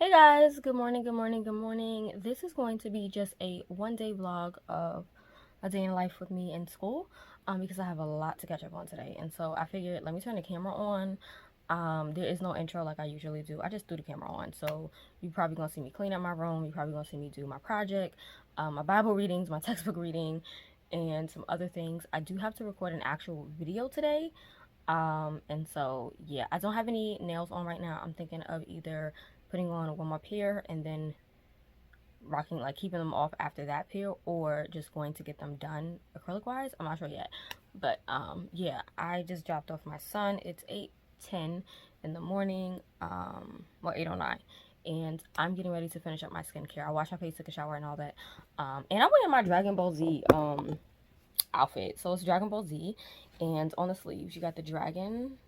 Hey guys, good morning, good morning, good morning. This is going to be just a one-day vlog of a day in life with me in school because I have a lot to catch up on today. And so I figured, let me turn the camera on. There is no intro like I usually do. I just threw the camera on. So you're probably going to see me clean up my room. You're probably going to see me do my project, my Bible readings, my textbook reading, and some other things. I do have to record an actual video today. And so yeah, I don't have any nails on right now. I'm thinking of either putting on one more pair and then rocking, like keeping them off after that pair, or just going to get them done acrylic wise. I'm not sure yet, but yeah, I just dropped off my son. It's 8:10 in the morning, well 8:09, and I'm getting ready to finish up my skincare. I washed my face, took a shower and all that, and I'm wearing my Dragon Ball Z outfit. So it's Dragon Ball Z, and on the sleeves you got the dragon,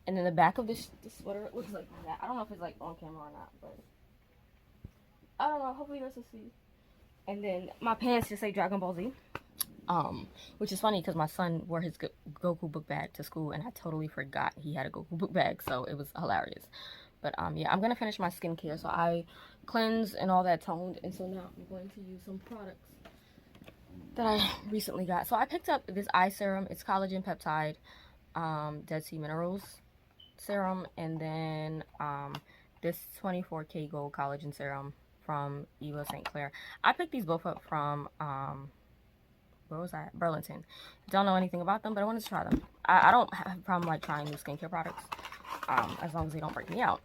and then the back of this sweater looks like that. I don't know if it's like on camera or not, but I don't know. Hopefully you guys will see. And then my pants just say Dragon Ball Z. Which is funny because my son wore his Goku book bag to school, and I totally forgot he had a Goku book bag, so it was hilarious. But yeah, I'm gonna finish my skincare. So I cleansed and all that toned, and so now I'm going to use some products that I recently got. So I picked up this eye serum. It's collagen peptide, Dead Sea Minerals serum, and then this 24K Gold Collagen Serum from Eva St. Clair. I picked these both up from where was I? Burlington. Don't know anything about them, but I wanted to try them. I don't have a problem like trying new skincare products, as long as they don't break me out.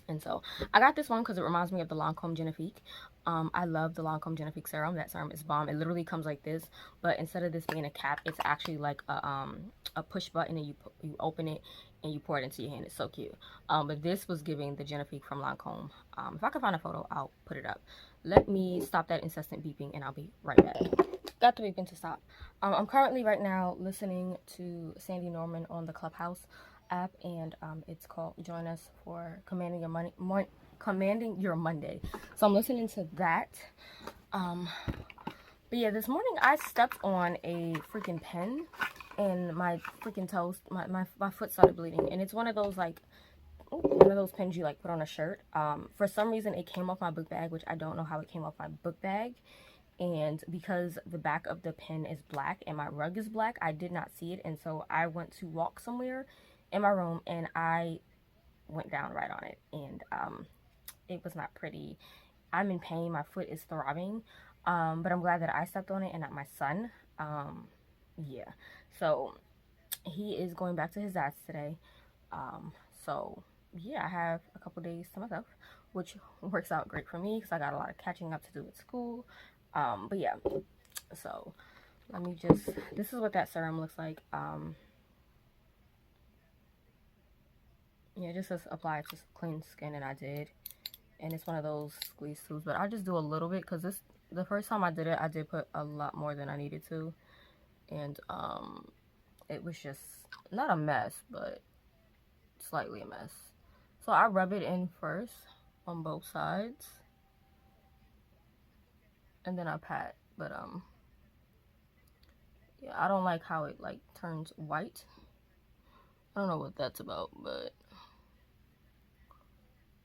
And so I got this one because it reminds me of the Lancome Genifique. I love the Lancome Genifique serum. That serum is bomb. It literally comes like this, but instead of this being a cap, it's actually like a push button, and you open it and you pour it into your hand. It's so cute. But this was giving the Genifique from Lancome. If I can find a photo, I'll put it up. Let me stop that incessant beeping and I'll be right back. Got the beeping to stop. I'm currently right now listening to Sandy Norman on the Clubhouse app, and it's called Join Us for Commanding Your Monday. So I'm listening to that. But yeah, this morning I stepped on a freaking pen and my freaking toes, my foot started bleeding, and it's one of those like one of those pins you like put on a shirt. For some reason it came off my book bag, which I don't know how it came off my book bag. And because the back of the pen is black and my rug is black, I did not see it. And so I went to walk somewhere in my room and I went down right on it. And it was not pretty. I'm in pain. My foot is throbbing. But I'm glad that I stepped on it and not my son. Yeah. So he is going back to his dad's today. So yeah, I have a couple days to myself, which works out great for me because I got a lot of catching up to do at school. But yeah, so let me just, this is what that serum looks like. Yeah, it just says apply to clean skin, and I did. And it's one of those squeeze tubes, but I just do a little bit because this, the first time I did it, I did put a lot more than I needed to. And it was just not a mess, but slightly a mess. So I rub it in first on both sides, and then I pat. But yeah, I don't like how it like turns white. I don't know what that's about, but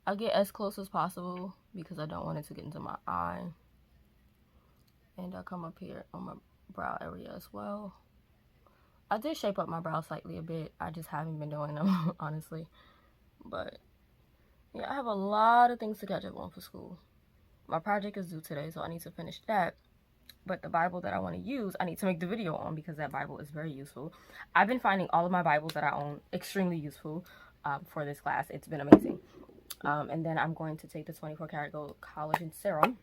I get as close as possible because I don't want it to get into my eye. And I come up here on my brow area as well. I did shape up my brow slightly a bit. I just haven't been doing them, honestly. But yeah, I have a lot of things to catch up on for school. My project is due today, so I need to finish that. But the Bible that I want to use, I need to make the video on because that Bible is very useful. I've been finding all of my Bibles that I own extremely useful for this class. It's been amazing. And then I'm going to take the 24 karat gold collagen serum.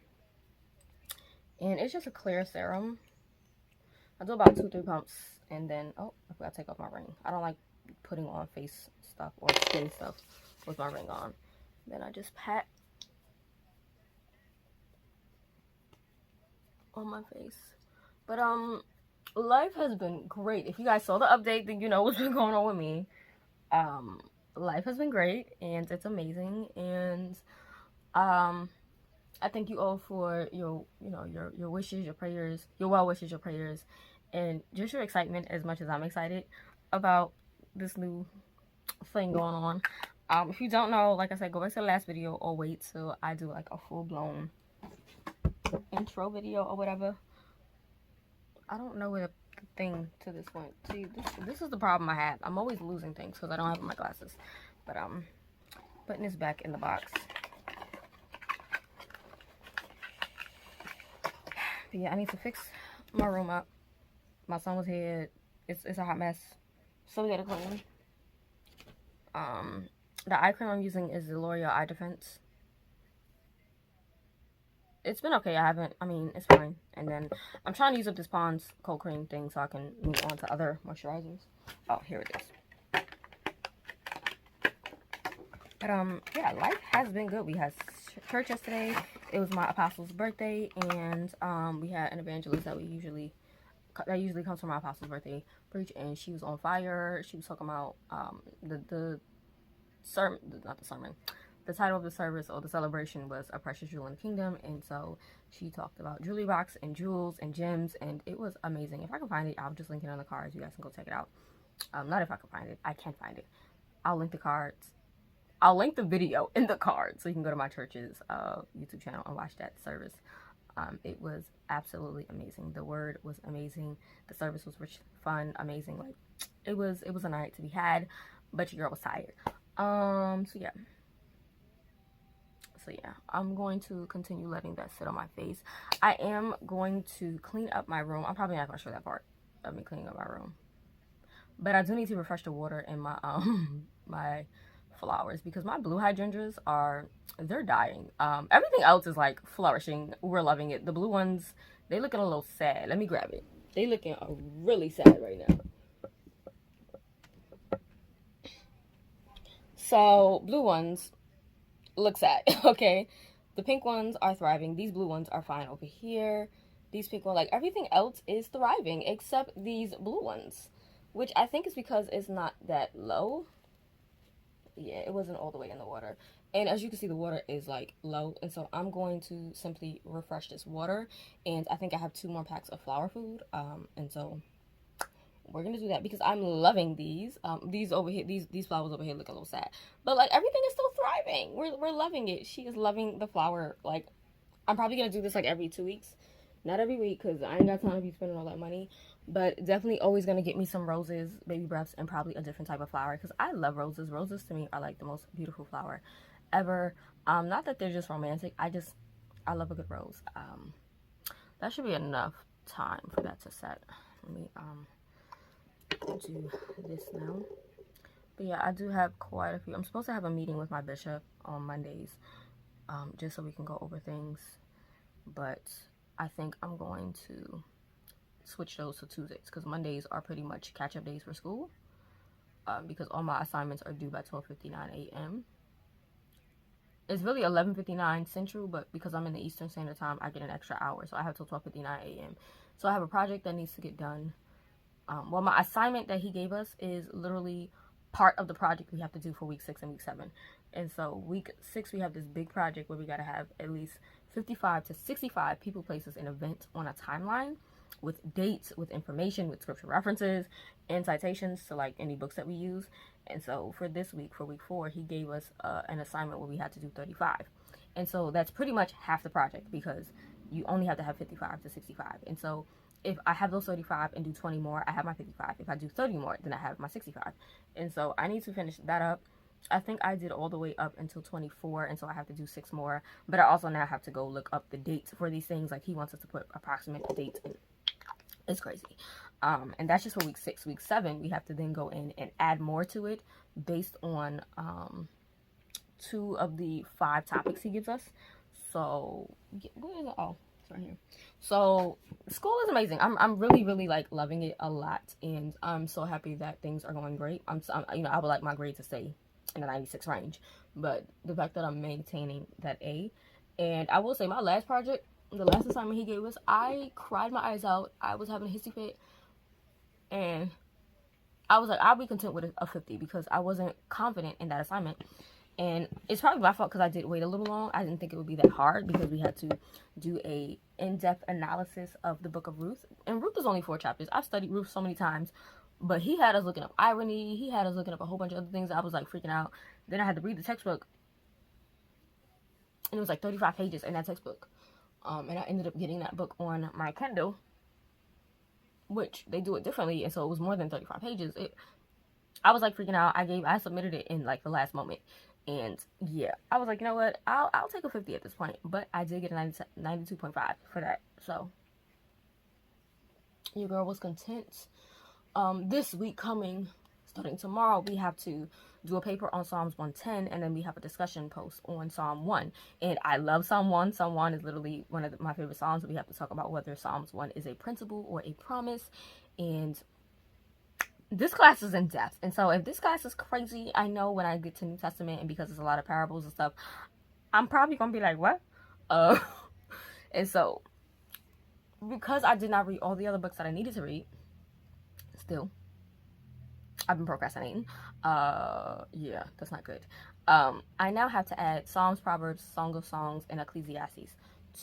And it's just a clear serum. I do about 2-3 pumps. And then, oh, I forgot to take off my ring. I don't like putting on face stuff or skin stuff with my ring on. Then I just pat on my face. But life has been great. If you guys saw the update, then you know what's been going on with me. Life has been great and it's amazing, and I thank you all for your your wishes, your prayers, your well wishes, your prayers, and just your excitement as much as I'm excited about this new thing going on. If you don't know, like I said, go back to the last video or wait till I do like a full-blown intro video or whatever. I don't know where the thing to this went. See, this is the problem I have. I'm always losing things because I don't have my glasses. But putting this back in the box. But yeah, I need to fix my room up. My son was here. It's a hot mess. So we gotta clean. The eye cream I'm using is the L'Oreal Eye Defense. It's been okay. It's fine. And then I'm trying to use up this Pond's cold cream thing so I can move on to other moisturizers. Oh, here it is. But yeah, life has been good. We had church yesterday. It was my apostle's birthday, and we had an evangelist that usually comes for my apostle's birthday preach, and she was on fire. She was talking about the title of the service or the celebration was A Precious Jewel in the Kingdom. And so she talked about jewelry box and jewels and gems, and it was amazing. If I can find it, I'll just link it on the cards. You guys can go check it out. Not if I can find it. I can't find it. I'll link the cards. I'll link the video in the cards so you can go to my church's YouTube channel and watch that service. It was absolutely amazing. The word was amazing. The service was rich, fun, amazing. Like it was a night to be had, but your girl was tired. So yeah, I'm going to continue letting that sit on my face. I am going to clean up my room. I'm probably not going to show that part of me cleaning up my room. But I do need to refresh the water in my my flowers because my blue hydrangeas they're dying. Everything else is like flourishing. We're loving it. The blue ones, they looking a little sad. Let me grab it. They looking really sad right now. So blue ones look sad. Okay, the pink ones are thriving. These blue ones are fine over here. These pink ones, like everything else is thriving except these blue ones, which I think is because it's not that low. Yeah, it wasn't all the way in the water, and as you can see, the water is like low, and so I'm going to simply refresh this water. And I think I have 2 more packs of flower food, and so we're gonna do that because I'm loving these. These over here, these flowers over here look a little sad, but like everything is still thriving. We're loving it. She is loving the flower. Like I'm probably gonna do this like every 2 weeks, not every week because I ain't got time to be spending all that money. But definitely always gonna get me some roses, baby breaths, and probably a different type of flower because I love roses. Roses to me are like the most beautiful flower ever. Not that they're just romantic. I love a good rose. That should be enough time for that to set. Let me do this now. But yeah, I do have quite a few. I'm supposed to have a meeting with my bishop on Mondays, just so we can go over things. But I think I'm going to switch those to Tuesdays because Mondays are pretty much catch-up days for school, because all my assignments are due by 12:59 a.m. It's really 11:59 Central, but because I'm in the Eastern Standard Time, I get an extra hour, so I have till 12:59 a.m. So I have a project that needs to get done. Well, my assignment that he gave us is literally part of the project we have to do for week 6 and week 7. And so week 6, we have this big project where we got to have at least 55 to 65 people, places, and events on a timeline with dates, with information, with scripture references, and citations to like any books that we use. And so for this week, for week 4, he gave us an assignment where we had to do 35. And so that's pretty much half the project because you only have to have 55 to 65. And so if I have those 35 and do 20 more, I have my 55. If I do 30 more, then I have my 65. And so I need to finish that up. I think I did all the way up until 24, and so I have to do 6 more. But I also now have to go look up the dates for these things. Like he wants us to put approximate dates in. It's crazy. And that's just for week 6. Week 7, we have to then go in and add more to it based on 2 of the 5 topics he gives us. So, where is it? Oh, it's right here. So, school is amazing. I'm really, really like loving it a lot, and I'm so happy that things are going great. I would like my grade to stay in the 96 range, but the fact that I'm maintaining that A, and I will say my last project, the last assignment he gave us, I cried my eyes out. I was having a hissy fit, and I was like, I'll be content with a 50 because I wasn't confident in that assignment. And it's probably my fault because I did wait a little long. I didn't think it would be that hard because we had to do a in-depth analysis of the book of Ruth. And Ruth is only 4 chapters. I've studied Ruth so many times, but he had us looking up irony. He had us looking up a whole bunch of other things. I was like freaking out. Then I had to read the textbook, and it was like 35 pages in that textbook. And I ended up getting that book on my Kindle, which they do it differently, and so it was more than 35 pages. I was like freaking out. I submitted it in like the last moment, and yeah, I was like, you know what, I'll take a 50 at this point, but I did get a 92.5 for that, so your girl was content. This week coming, starting tomorrow, we have to do a paper on Psalms 110, and then we have a discussion post on Psalm 1. And I love Psalm 1. Psalm 1 is literally one of my favorite Psalms. We have to talk about whether Psalms 1 is a principle or a promise. And this class is in depth. And so if this class is crazy, I know when I get to New Testament, and because there's a lot of parables and stuff, I'm probably going to be like, what? And so, because I did not read all the other books that I needed to read, still, I've been procrastinating. Yeah, that's not good. I now have to add Psalms, Proverbs, Song of Songs, and Ecclesiastes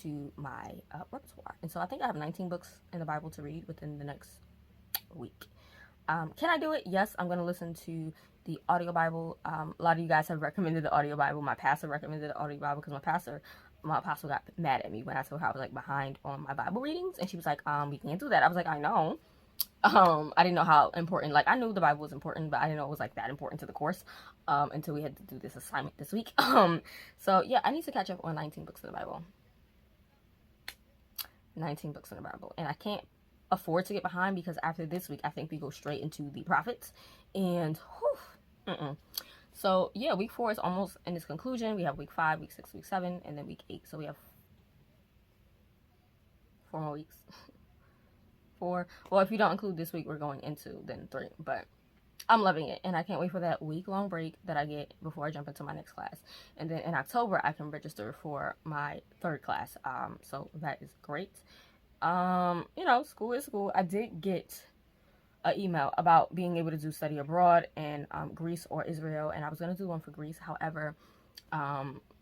to my repertoire. And so I think I have 19 books in the Bible to read within the next week. Can I do it? Yes, I'm going to listen to the audio Bible. A lot of you guys have recommended the audio Bible. My pastor recommended the audio Bible because my apostle got mad at me when I told her I was like behind on my Bible readings, and she was like, you can't do that. I was like, I know. I didn't know how important, like, I knew the Bible was important, but I didn't know it was like that important to the course, until we had to do this assignment this week. So yeah, I need to catch up on 19 books in the Bible. 19 books in the Bible, and I can't afford to get behind, because after this week, I think we go straight into the prophets, and so yeah, week 4 is almost in its conclusion. We have week 5, week 6, week 7, and then week 8, so we have 4 more weeks. 4. Well, if you don't include this week, we're going into then 3. But I'm loving it, and I can't wait for that week-long break that I get before I jump into my next class. And then in October, I can register for my 3rd class. So that is great. You know, school is school. I did get an email about being able to do study abroad in Greece or Israel, and I was going to do one for Greece. However,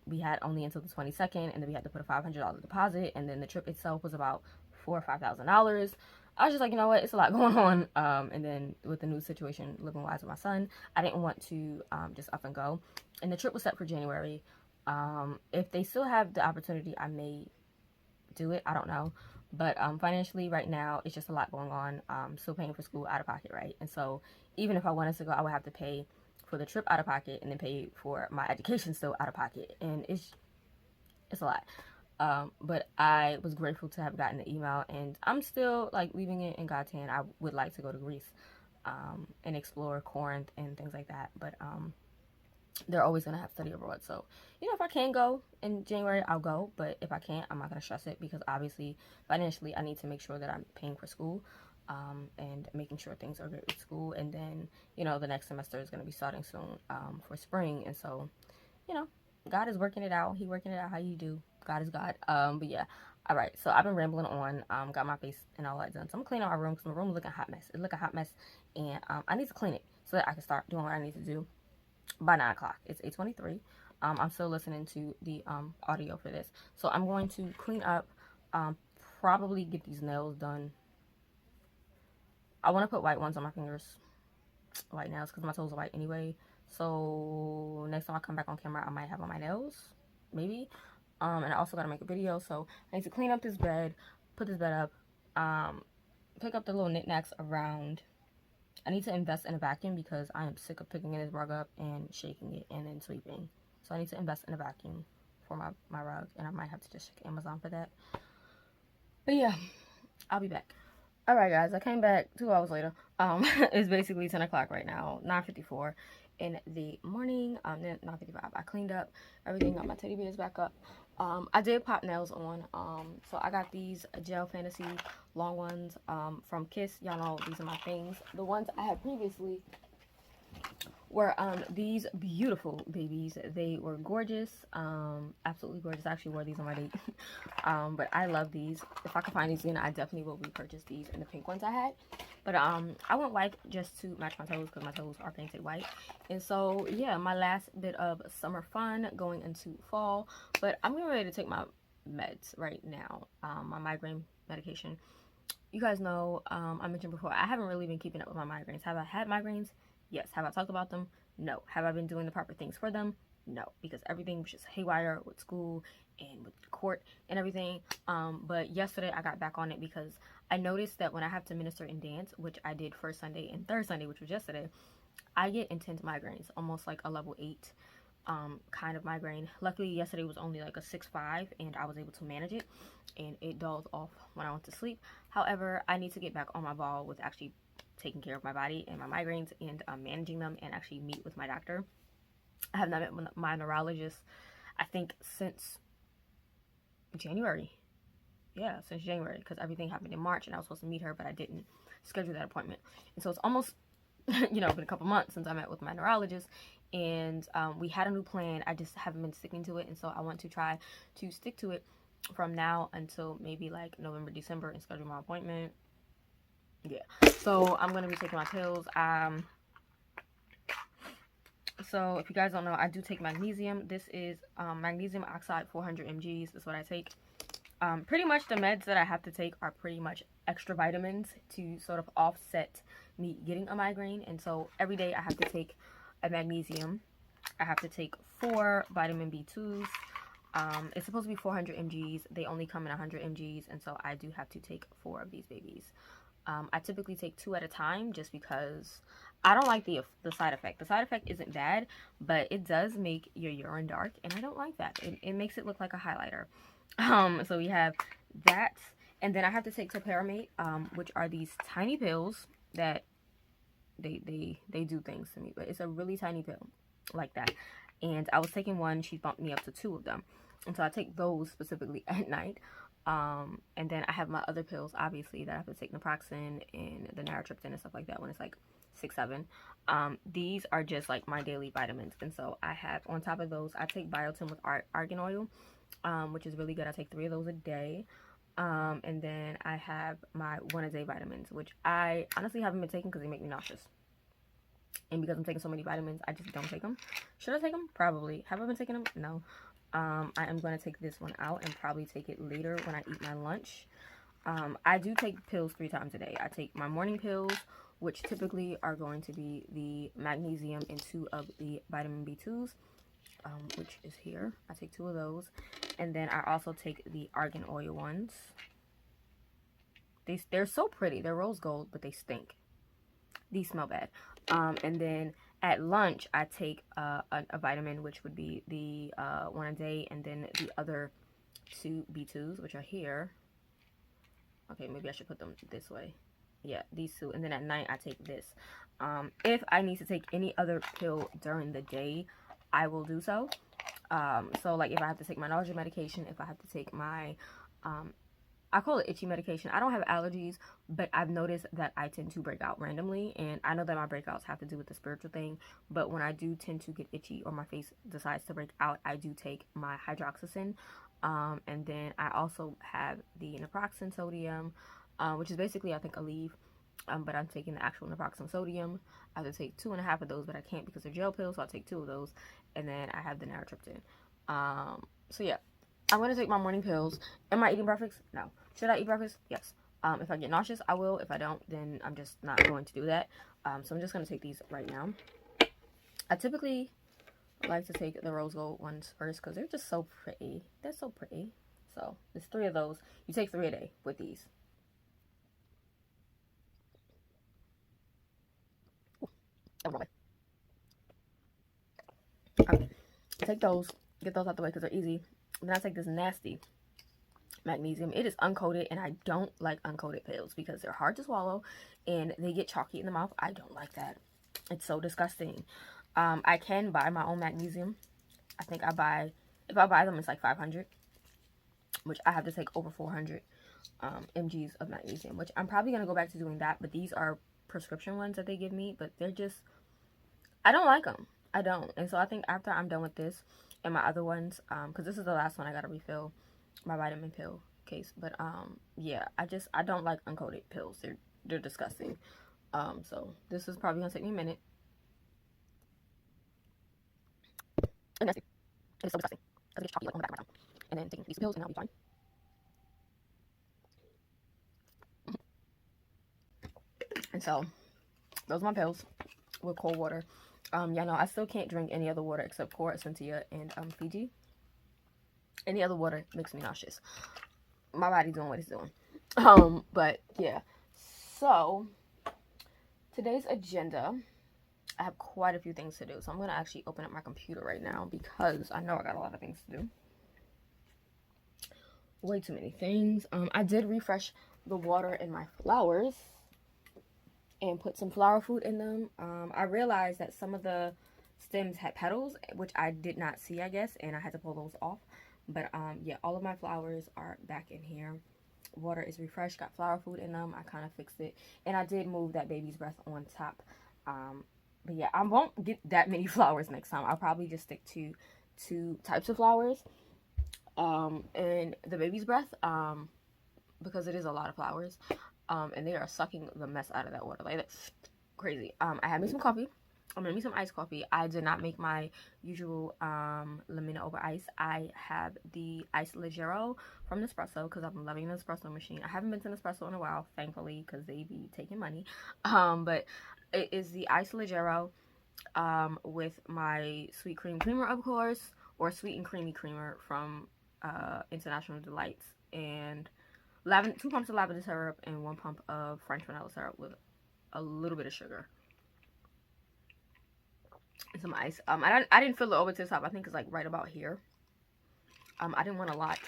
we had only until the 22nd, and then we had to put a $500 deposit, and then the trip itself was about $4,000 or $5,000. I was just like, you know what, it's a lot going on. And then with the new situation, living wise with my son, I didn't want to just up and go. And the trip was set for January. If they still have the opportunity, I may do it. I don't know. But financially right now, it's just a lot going on. Still paying for school out of pocket, right? And so even if I wanted to go, I would have to pay for the trip out of pocket, and then pay for my education still out of pocket. And it's a lot. But I was grateful to have gotten the email, and I'm still like leaving it in God's hand. I would like to go to Greece, and explore Corinth and things like that. But, they're always going to have study abroad. So, you know, if I can go in January, I'll go. But if I can't, I'm not going to stress it, because obviously financially I need to make sure that I'm paying for school, and making sure things are good with school. And then, you know, the next semester is going to be starting soon, for spring. And so, you know, God is working it out. He working it out how you do. God is God. But yeah. All right. So I've been rambling on. Got my face and all that done. So I'm cleaning out my room, because my room is looking a hot mess. It's looking a hot mess, and I need to clean it so that I can start doing what I need to do by 9 o'clock. It's 8:23. I'm still listening to the audio for this. So I'm going to clean up, probably get these nails done. I want to put white ones on my fingers, white nails, because my toes are white anyway. So next time I come back on camera, I might have on my nails, maybe. And I also got to make a video, so I need to clean up this bed, put this bed up, pick up the little knickknacks around. I need to invest in a vacuum, because I am sick of picking this rug up and shaking it and then sweeping. So I need to invest in a vacuum for my rug, and I might have to just check Amazon for that. But yeah, I'll be back. Alright guys, I came back 2 hours later. It's basically 10 o'clock right now, 9:54 in the morning. 9:55. I cleaned up everything, got my teddy bears back up. I did pop nails on. So I got these Gel Fantasy long ones from Kiss. Y'all know these are my things. The ones I had previously were these beautiful babies. They were gorgeous, absolutely gorgeous. I actually wore these on my date. But I love these. If I can find these again, I definitely will repurchase these in the pink ones I had. But I went white just to match my toes, because my toes are painted white. And so yeah, my last bit of summer fun going into fall. But I'm getting ready to take my meds right now, my migraine medication. You guys know, I mentioned before, I haven't really been keeping up with my migraines. Have I had migraines? Yes. Have I talked about them? No. Have I been doing the proper things for them? No, because everything was just haywire with school and with court and everything. But yesterday I got back on it because I noticed that when I have to minister and dance, which I did first Sunday and third Sunday, which was yesterday, I get intense migraines, almost like a level 8 kind of migraine. Luckily, yesterday was only like a 6.5, and I was able to manage it, and it dulls off when I went to sleep. However, I need to get back on my ball with actually taking care of my body and my migraines and managing them, and actually meet with my doctor. I have not met with my neurologist, I think, since January. Yeah, since January, because everything happened in March, and I was supposed to meet her, but I didn't schedule that appointment. And so it's almost been a couple months since I met with my neurologist, and we had a new plan. I just haven't been sticking to it, and so I want to try to stick to it from now until maybe like November, December, and schedule my appointment. Yeah, so I'm gonna be taking my pills. So if you guys don't know, I do take magnesium. This is magnesium oxide 400 mgs is what I take. Pretty much the meds that I have to take are pretty much extra vitamins to sort of offset me getting a migraine. And so every day I have to take a magnesium. I have to take 4 vitamin B2s. It's supposed to be 400 mgs. They only come in 100 mgs, and so I do have to take 4 of these babies. I typically take 2 at a time just because I don't like the side effect. The side effect isn't bad, but it does make your urine dark, and I don't like that. It makes it look like a highlighter. So we have that, and then I have to take topiramate, which are these tiny pills that they do things to me, but it's a really tiny pill like that. And I was taking one, she bumped me up to 2 of them, and so I take those specifically at night. And then I have my other pills, obviously, that I have to take, naproxen and the narotryptin and stuff like that when it's like 6, 7. These are just like my daily vitamins. And so I have, on top of those, I take biotin with argan oil, which is really good. I take 3 of those a day. And then I have my 1-a-day vitamins, which I honestly haven't been taking because they make me nauseous. And because I'm taking so many vitamins, I just don't take them. Should I take them? Probably. Have I been taking them? No. I am going to take this one out and probably take it later when I eat my lunch. I do take pills 3 times a day. I take my morning pills, which typically are going to be the magnesium and 2 of the vitamin B2s, which is here. I take 2 of those. And then I also take the argan oil ones. They're so pretty. They're rose gold, but they stink. These smell bad. And then at lunch, I take a vitamin, which would be the 1-a-day, and then the other 2 B2s, which are here. Okay, maybe I should put them this way. Yeah, these 2. And then at night, I take this. If I need to take any other pill during the day, I will do so. So, like, if I have to take my nausea medication, if I have to take my I call it itchy medication. I don't have allergies, but I've noticed that I tend to break out randomly, and I know that my breakouts have to do with the spiritual thing, but when I do tend to get itchy or my face decides to break out, I do take my hydroxyzin, and then I also have the naproxen sodium, which is basically, I think, Aleve, but I'm taking the actual naproxen sodium. I have to take 2.5 of those, but I can't because they're gel pills, so I'll take 2 of those, and then I have the narotryptin. So yeah. I'm going to take my morning pills. Am I eating breakfast? No. Should I eat breakfast? Yes. If I get nauseous, I will. If I don't, then I'm just not going to do that. So I'm just going to take these right now. I typically like to take the rose gold ones first because they're just so pretty. They're so pretty. So there's 3 of those. You take 3 a day with these. Okay. Take those. Get those out the way because they're easy. Then I take this nasty magnesium. It is uncoated, and I don't like uncoated pills because they're hard to swallow and they get chalky in the mouth. I don't like that. It's so disgusting. I can buy my own magnesium. I think if I buy them, it's like 500, which I have to take over 400 mgs of magnesium, which I'm probably going to go back to doing that. But these are prescription ones that they give me, but they're just, I don't like them. I don't. And so I think after I'm done with this, and my other ones, because this is the last one I gotta refill my vitamin pill case, but yeah, I don't like uncoated pills. They're disgusting. So this is probably gonna take me a minute. And nasty. It's so disgusting. It gets chalky like on the back of my tongue. And then taking these pills, and I'll be fine. And so those are my pills. with cold water. Y'all know I still can't drink any other water except Cora, Essentia, and Fiji. Any other water makes me nauseous. My body's doing what it's doing. But yeah. So today's agenda, I have quite a few things to do. So I'm gonna actually open up my computer right now because I know I got a lot of things to do. Way too many things. I did refresh the water in my flowers and put some flower food in them. I realized that some of the stems had petals, which I did not see, I guess, and I had to pull those off. But yeah, all of my flowers are back in here. Water is refreshed, got flower food in them. I kind of fixed it, and I did move that baby's breath on top. But yeah, I won't get that many flowers next time. I'll probably just stick to 2 types of flowers, and the baby's breath, because it is a lot of flowers, and they are sucking the mess out of that water. Like, that's crazy. I had me some coffee. I made me some iced coffee. I did not make my usual Lamina over ice. I have the Ice Leggero from Nespresso because I'm loving the Nespresso machine. I haven't been to Nespresso in a while, thankfully, because they be taking money. But it is the Ice Leggero with my sweet cream creamer, of course, or sweet and creamy creamer from International Delights, and 2 pumps of lavender syrup and 1 pump of French vanilla syrup with a little bit of sugar. And some ice. I didn't fill it over to the top. I think it's like right about here. I didn't want a lot.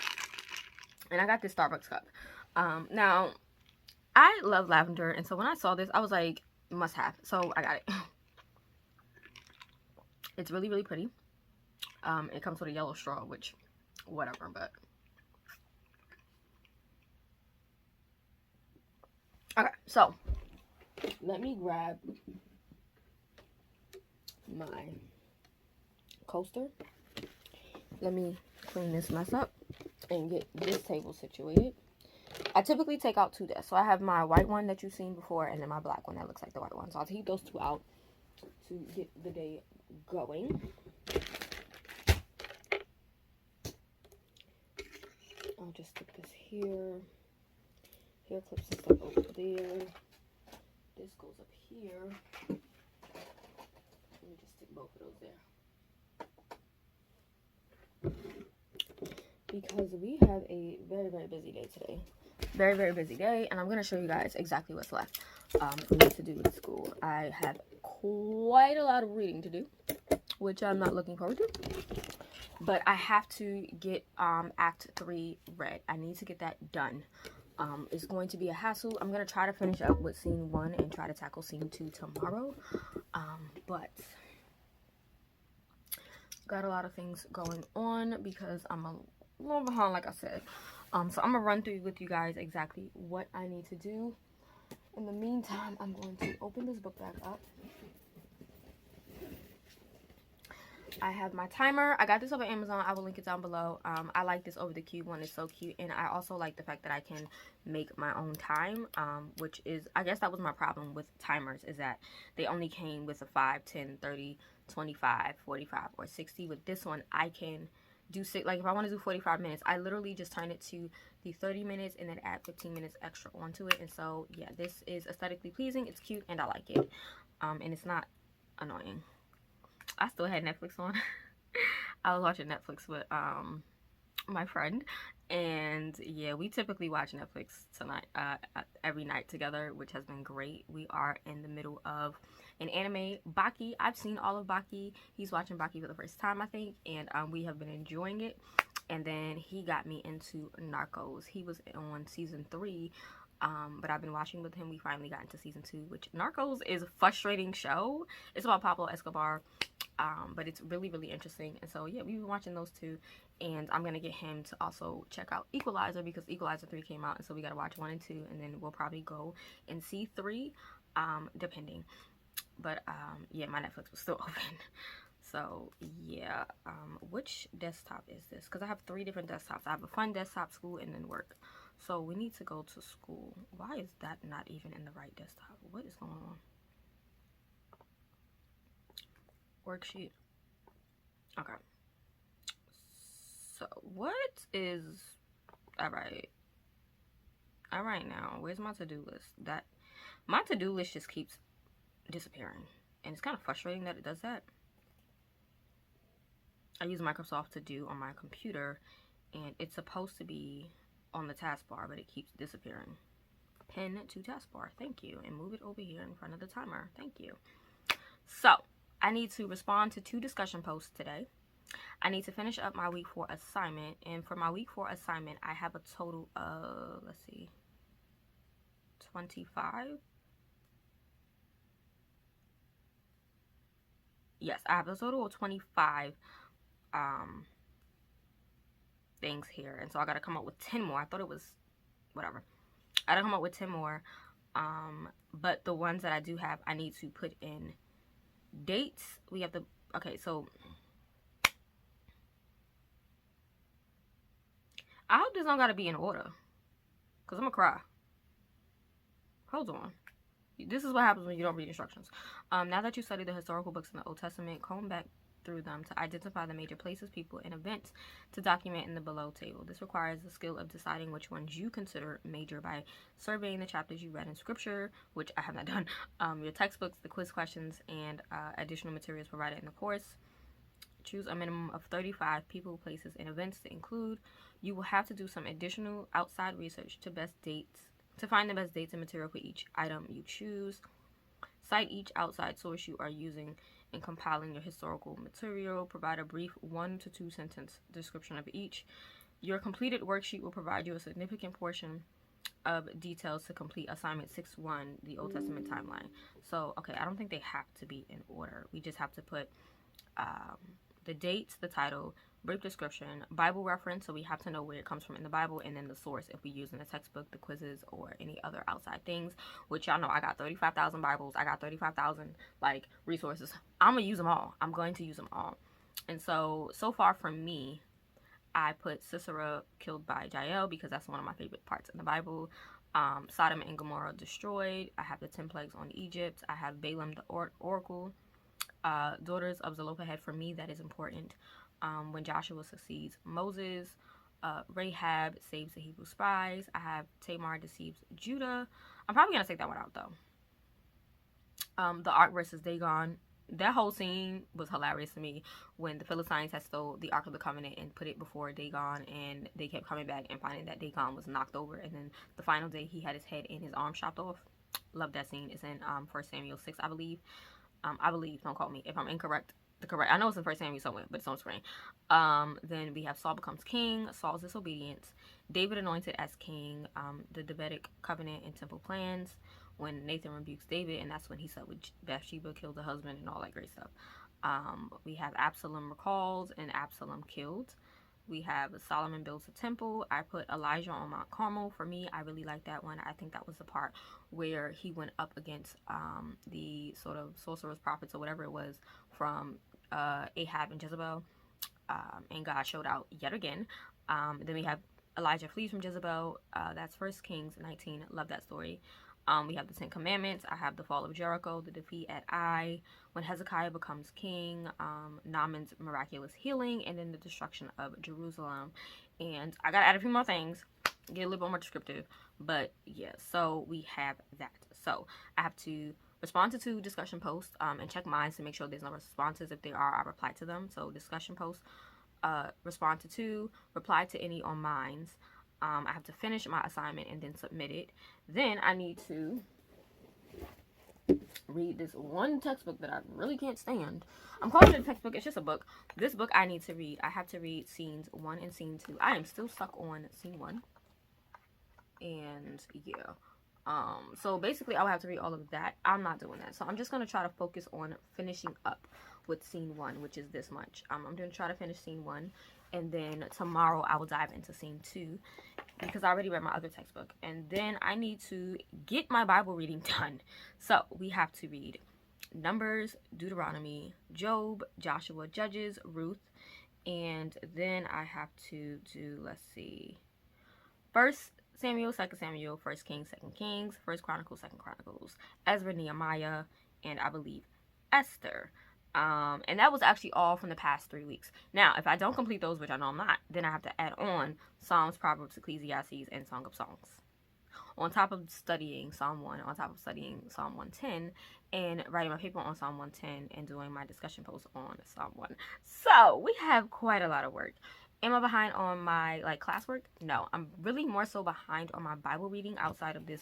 And I got this Starbucks cup. Now, I love lavender, and so when I saw this, I was like, must have. So I got it. It's really, really pretty. It comes with a yellow straw, which, whatever, but. Okay, so let me grab my coaster. Let me clean this mess up and get this table situated. I typically take out 2 desks. So I have my white one that you've seen before, and then my black one that looks like the white one. So I'll take those 2 out to get the day going. I'll just stick this here. Hair clips and stuff over there. This goes up here. Let me just stick both of those there. Because we have a very, very busy day today. Very, very busy day. And I'm going to show you guys exactly what's left for me to do at school. I have quite a lot of reading to do, which I'm not looking forward to. But I have to get Act 3 read. I need to get that done. It's going to be a hassle. I'm going to try to finish up with scene 1 and try to tackle scene 2 tomorrow. But got a lot of things going on because I'm a little behind, like I said. So I'm going to run through with you guys exactly what I need to do. In the meantime, I'm going to open this book back up. I have my timer. I got this over Amazon. I will link it down below. I like this over the cube one. It's so cute. And I also like the fact that I can make my own time, which is, I guess that was my problem with timers, is that they only came with a 5, 10, 30, 25, 45, or 60. With this one, I can do, like if I want to do 45 minutes, I literally just turn it to the 30 minutes and then add 15 minutes extra onto it. And so, yeah, this is aesthetically pleasing. It's cute and I like it. And it's not annoying. I still had Netflix on. I was watching Netflix with my friend, and yeah, we typically watch Netflix tonight, every night together, which has been great. We are in the middle of an anime, Baki. I've seen all of Baki. He's watching Baki for the first time, I think, and we have been enjoying it. And then he got me into Narcos. He was on season 3. But I've been watching with him. We finally got into season 2, which Narcos is a frustrating show. It's about Pablo Escobar, but it's really, really interesting. And so, yeah, we've been watching those 2, and I'm going to get him to also check out Equalizer, because Equalizer 3 came out, and so we got to watch 1 and 2, and then we'll probably go and see 3, depending. But, yeah, my Netflix was still open. So, yeah, which desktop is this? Because I have 3 different desktops. I have a fun desktop, school, and then work. So we need to go to school. Why is that not even in the right desktop? What is going on? Worksheet. Okay. So what is, all right now, where's my to-do list? My to-do list just keeps disappearing. and it's kind of frustrating that it does that. I use Microsoft To Do on my computer, and it's supposed to be on the taskbar, but it keeps disappearing. Pin to taskbar, thank you, and move it over here in front of the timer, thank you. So I need to respond to 2 discussion posts today. I need to finish up my week 4 assignment, and for my week 4 assignment, I have a total of, let's see, 25. Yes, I have a total of 25 things here, and so I gotta come up with 10 more. I thought it was whatever. I gotta come up with 10 more, but the ones that I do have, I need to put in dates. We have the, okay, so I hope this don't gotta be in order, because I'm gonna cry. Hold on. This is what happens when you don't read instructions. Now that you study the historical books in the Old Testament, comb back through them to identify the major places, people, and events to document in the below table. This requires the skill of deciding which ones you consider major by surveying the chapters you read in scripture, which I have not done, your textbooks, the quiz questions, and additional materials provided in the course. Choose a minimum of 35 people, places, and events to include. You will have to do some additional outside research to find the best dates and material for each item you choose. Cite each outside source you are using in compiling your historical material. Provide a brief 1 to 2 sentence description of each. Your completed worksheet will provide you a significant portion of details to complete assignment 6-1, the Old Testament timeline. So, okay, I don't think they have to be in order. We just have to put the dates, the title, brief description, Bible reference, so we have to know where it comes from in the Bible, and then the source if we use in the textbook, the quizzes, or any other outside things, which y'all know I got 35,000 Bibles, I got 35,000 like resources. I'm gonna use them all. I'm going to use them all. And so far for me, I put Sisera killed by Jael because that's one of my favorite parts in the Bible. Sodom and Gomorrah destroyed. I have the 10 plagues on Egypt. I have Balaam the oracle. Daughters of Zelophehad, for me that is important. When Joshua succeeds Moses, Rahab saves the Hebrew spies. I have Tamar deceives Judah. I'm probably gonna take that one out though. The Ark versus Dagon. That whole scene was hilarious to me when the Philistines had stole the Ark of the Covenant and put it before Dagon, and they kept coming back and finding that Dagon was knocked over, and then the final day he had his head and his arm chopped off. Love that scene. It's in 1 Samuel 6, I believe. Don't quote me if I'm incorrect. I know it's in 1 Samuel somewhere, but it's on screen. Then we have Saul becomes king, Saul's disobedience, David anointed as king, the Davidic covenant and temple plans, when Nathan rebukes David, and that's when he slept with Bathsheba, killed the husband, and all that great stuff. We have Absalom recalls and Absalom killed. We have Solomon builds a temple. I put Elijah on Mount Carmel. For me, I really like that one. I think that was the part where he went up against the sort of sorcerers, prophets, or whatever it was from Ahab and Jezebel, and God showed out yet again. Then we have Elijah flees from Jezebel. That's 1 Kings 19. Love that story. We have the 10 Commandments. I have the fall of Jericho, the defeat at Ai, when Hezekiah becomes king, Naaman's miraculous healing, and then the destruction of Jerusalem. And I gotta add a few more things, get a little bit more descriptive, but yeah, so we have that. So I have to respond to 2 discussion posts and check mine to make sure there's no responses. If there are, I reply to them. So discussion posts, respond to 2, reply to any on mine's. I have to finish my assignment and then submit it. Then I need to read this one textbook that I really can't stand. I'm calling it a textbook. It's just a book. This book I need to read. I have to read scenes 1 and scene 2. I am still stuck on scene 1. And yeah. So basically I will have to read all of that. I'm not doing that. So I'm just going to try to focus on finishing up with scene 1, which is this much. I'm going to try to finish scene 1. And then tomorrow I will dive into scene 2 because I already read my other textbook. And then I need to get my Bible reading done. So we have to read Numbers, Deuteronomy, Job, Joshua, Judges, Ruth. And then I have to do, let's see, 1 Samuel, 2 Samuel, 1 Kings, 2 Kings, 1 Chronicles, 2 Chronicles, Ezra, Nehemiah, and I believe Esther. And that was actually all from the past 3 weeks. Now, if I don't complete those, which I know I'm not, then I have to add on Psalms, Proverbs, Ecclesiastes, and Song of Songs. on top of studying Psalm 1, on top of studying Psalm 110, and writing my paper on Psalm 110, and doing my discussion post on Psalm 1. So we have quite a lot of work. Am I behind on my classwork? No, I'm really more so behind on my Bible reading outside of this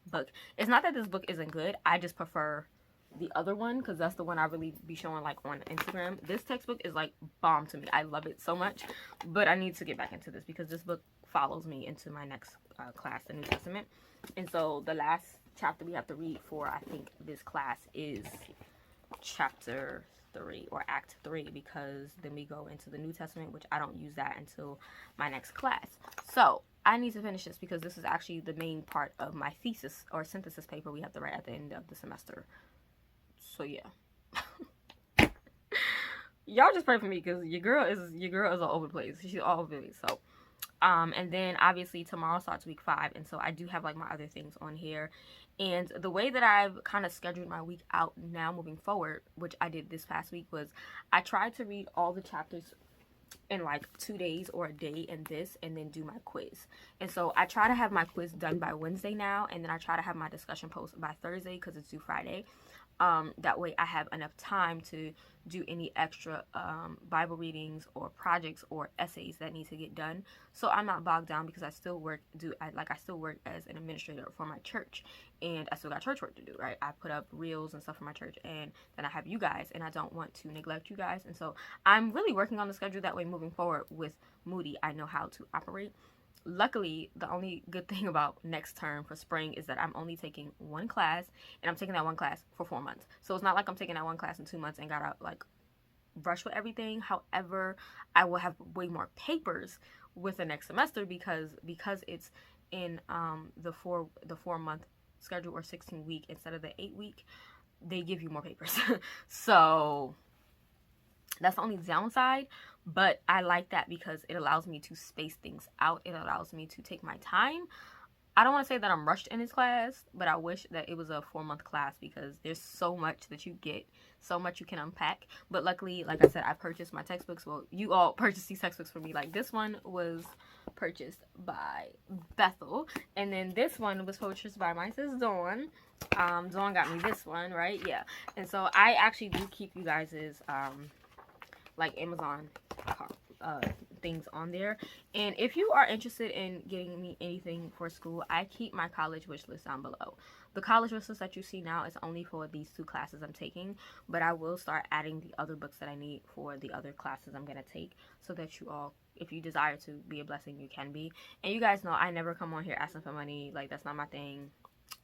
book. It's not that this book isn't good. I just prefer the other one because that's the one I really be showing on Instagram. This textbook is bomb to me. I love it so much, but I need to get back into this because this book follows me into my next class, the New Testament. And so the last chapter we have to read for, I think, this class is chapter 3 or act 3, because then we go into the New Testament, which I don't use that until my next class. So I need to finish this because this is actually the main part of my thesis or synthesis paper we have to write at the end of the semester. So yeah. Y'all just pray for me because your girl is all over the place. She's all over the place. So and then obviously tomorrow starts week 5, and so I do have my other things on here. And the way that I've kind of scheduled my week out now moving forward, which I did this past week, was I tried to read all the chapters in 2 days or a day in this, and then do my quiz. And so I try to have my quiz done by Wednesday now, and then I try to have my discussion post by Thursday because it's due Friday. That way I have enough time to do any extra Bible readings or projects or essays that need to get done, so I'm not bogged down, because I still work as an administrator for my church, and I still got church work to do, right? I put up reels and stuff for my church, and then I have you guys, and I don't want to neglect you guys. And so I'm really working on the schedule, that way moving forward with Moody I know how to operate. Luckily, the only good thing about next term for spring is that I'm only taking one class, and I'm taking that one class for 4 months. So it's not like I'm taking that one class in 2 months and gotta rush with everything. However, I will have way more papers with the next semester because it's in the 4-month schedule, or 16-week instead of the 8-week. They give you more papers. So that's the only downside, but I like that because it allows me to space things out. It allows me to take my time. I don't want to say that I'm rushed in this class, but I wish that it was a 4-month class, because there's so much that you get, so much you can unpack. But luckily, like I said, I purchased my textbooks. Well, you all purchased these textbooks for me. This one was purchased by Bethel, and then this one was purchased by my sis Dawn. Dawn got me this one, right? Yeah. And so I actually do keep you guys's Amazon things on there. And if you are interested in getting me anything for school, I keep my college wish list down below. The college wish list that you see now is only for these 2 classes I'm taking, but I will start adding the other books that I need for the other classes I'm going to take, so that you all, if you desire to be a blessing, you can be. And you guys know I never come on here asking for money. That's not my thing.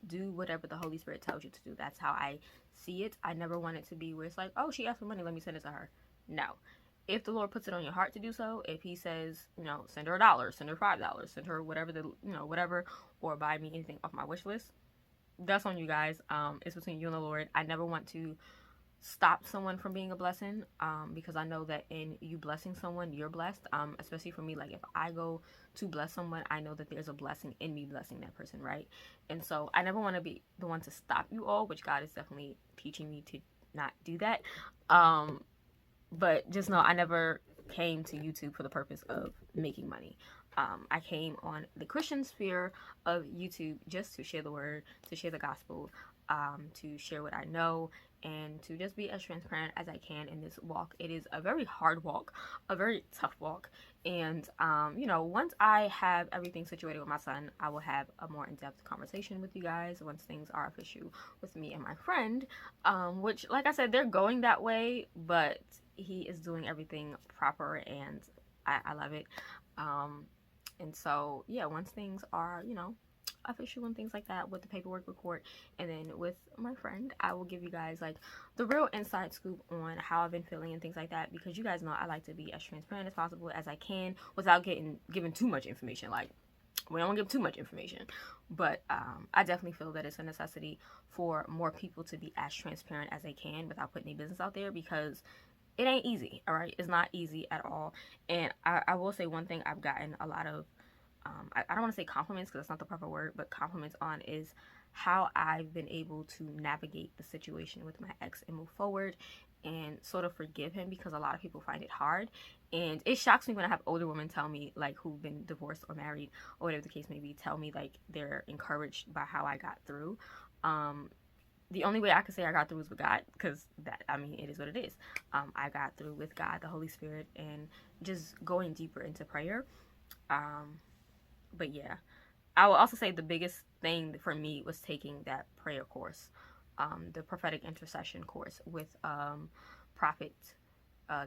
Do whatever the Holy Spirit tells you to do. That's how I see it. I never want it to be where it's oh, she asked for money, let me send it to her. No. If the Lord puts it on your heart to do so, if he says, send her $1, send her $5, send her whatever whatever, or buy me anything off my wish list, that's on you guys. It's between you and the Lord. I never want to stop someone from being a blessing, because I know that in you blessing someone, you're blessed. Especially for me, if I go to bless someone, I know that there's a blessing in me blessing that person, right? And so I never want to be the one to stop you all, which God is definitely teaching me to not do that. But just know I never came to YouTube for the purpose of making money. I came on the Christian sphere of YouTube just to share the word, to share the gospel, to share what I know, and to just be as transparent as I can in this walk. It is a very hard walk, a very tough walk. And, once I have everything situated with my son, I will have a more in-depth conversation with you guys once things are official with me and my friend, which, like I said, they're going that way, but he is doing everything proper, and I love it. And so, yeah, once things are, official and things like that with the paperwork report, and then with my friend, I will give you guys the real inside scoop on how I've been feeling and things like that, because you guys know I like to be as transparent as possible as I can without giving too much information. We don't give too much information, but I definitely feel that it's a necessity for more people to be as transparent as they can without putting their business out there, because it ain't easy. All right, it's not easy at all. And I will say one thing I've gotten a lot of I don't want to say compliments, because that's not the proper word, but compliments on is how I've been able to navigate the situation with my ex and move forward. and sort of forgive him, because a lot of people find it hard. And it shocks me when I have older women tell me, like, who've been divorced or married or whatever the case may be, tell me like they're encouraged by how I got through. The only way I can say I got through is with God, because that, I mean, it is what it is. I got through with God, the Holy Spirit, and just going deeper into prayer. But yeah, I will also say the biggest thing for me was taking that prayer course, the prophetic intercession course with Prophet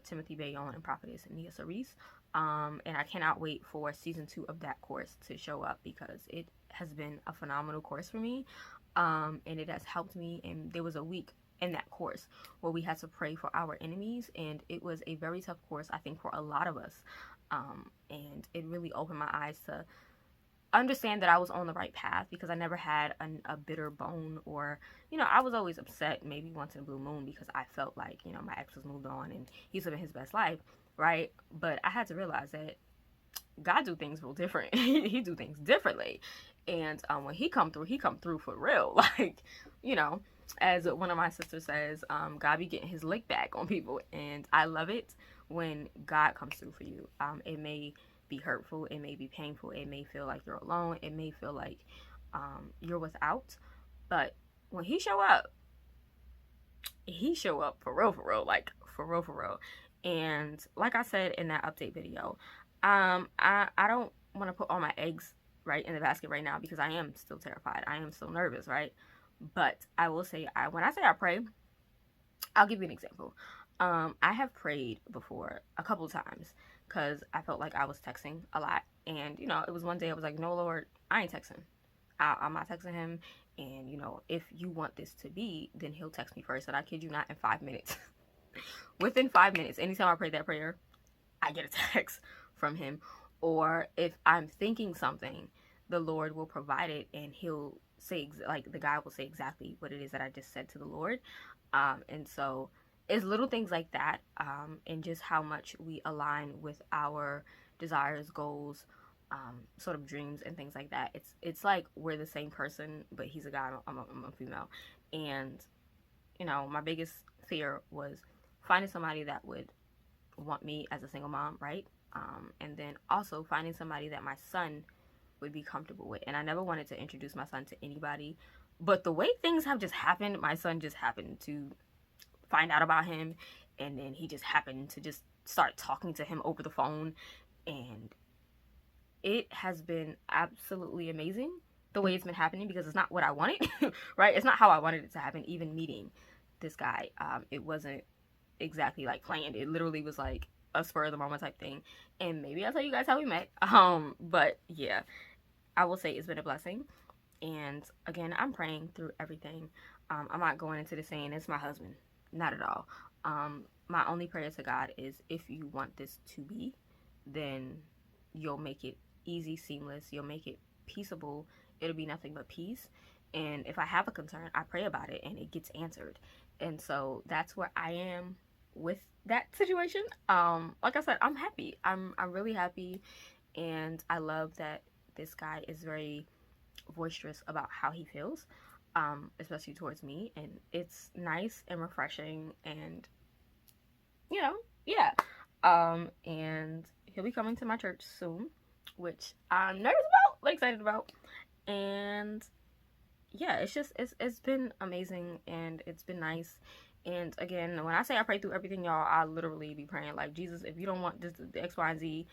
Timothy Bayon and Prophetess Nia Cerise. And I cannot wait for season 2 of that course to show up, because it has been a phenomenal course for me. And it has helped me. And there was a week in that course where we had to pray for our enemies, and it was a very tough course, I think, for a lot of us. And it really opened my eyes to understand that I was on the right path, because I never had a bitter bone, or, you know, I was always upset maybe once in a blue moon because I felt like, you know, my ex was moved on and he's living his best life, right? But I had to realize that God do things real different. He do things differently. And when he come through for real. Like, you know, as one of my sisters says, God be getting his lick back on people. And I love it when God comes through for you. It may be hurtful, it may be painful, it may feel like you're alone, it may feel like you're without. But when he show up for real, like for real. And like I said in that update video, I don't want to put all my eggs right in the basket right now, because I am still terrified. I am still nervous, right? But I will say, when I say I pray, I'll give you an example. I have prayed before a couple times because I felt like I was texting a lot. And, you know, it was one day I was like, no, Lord, I ain't texting. I'm not texting him. And, you know, if you want this to be, then he'll text me first. And I kid you not, in 5 minutes. Within 5 minutes, anytime I pray that prayer, I get a text from him. Or if I'm thinking something, the Lord will provide it, and he'll say, like, the guy will say exactly what it is that I just said to the Lord. And so it's little things like that, and just how much we align with our desires, goals, sort of dreams and things like that. It's like we're the same person, but he's a guy, I'm a female. And, you know, my biggest fear was finding somebody that would want me as a single mom, right? And then also finding somebody that my son would be comfortable with. And I never wanted to introduce my son to anybody, but the way things have just happened, my son just happened to find out about him, and then he just happened to just start talking to him over the phone, and it has been absolutely amazing the way it's been happening, because it's not what I wanted. Right? It's not how I wanted it to happen. Even meeting this guy, it wasn't exactly like planned. It literally was like a spur of the moment type thing. And maybe I'll tell you guys how we met. But yeah, I will say it's been a blessing. And again, I'm praying through everything. I'm not going into this saying it's my husband. Not at all. My only prayer to God is, if you want this to be, then you'll make it easy, seamless. You'll make it peaceable. It'll be nothing but peace. And if I have a concern, I pray about it and it gets answered. And so that's where I am with that situation. Like I said, I'm happy. I'm really happy. And I love that this guy is very boisterous about how he feels, especially towards me. And it's nice and refreshing, and, you know, yeah. And he'll be coming to my church soon, which I'm nervous about, but excited about. And yeah, it's been amazing, and it's been nice. And again, when I say I pray through everything, y'all, I literally be praying like, Jesus, if you don't want this, the X, Y, and Z,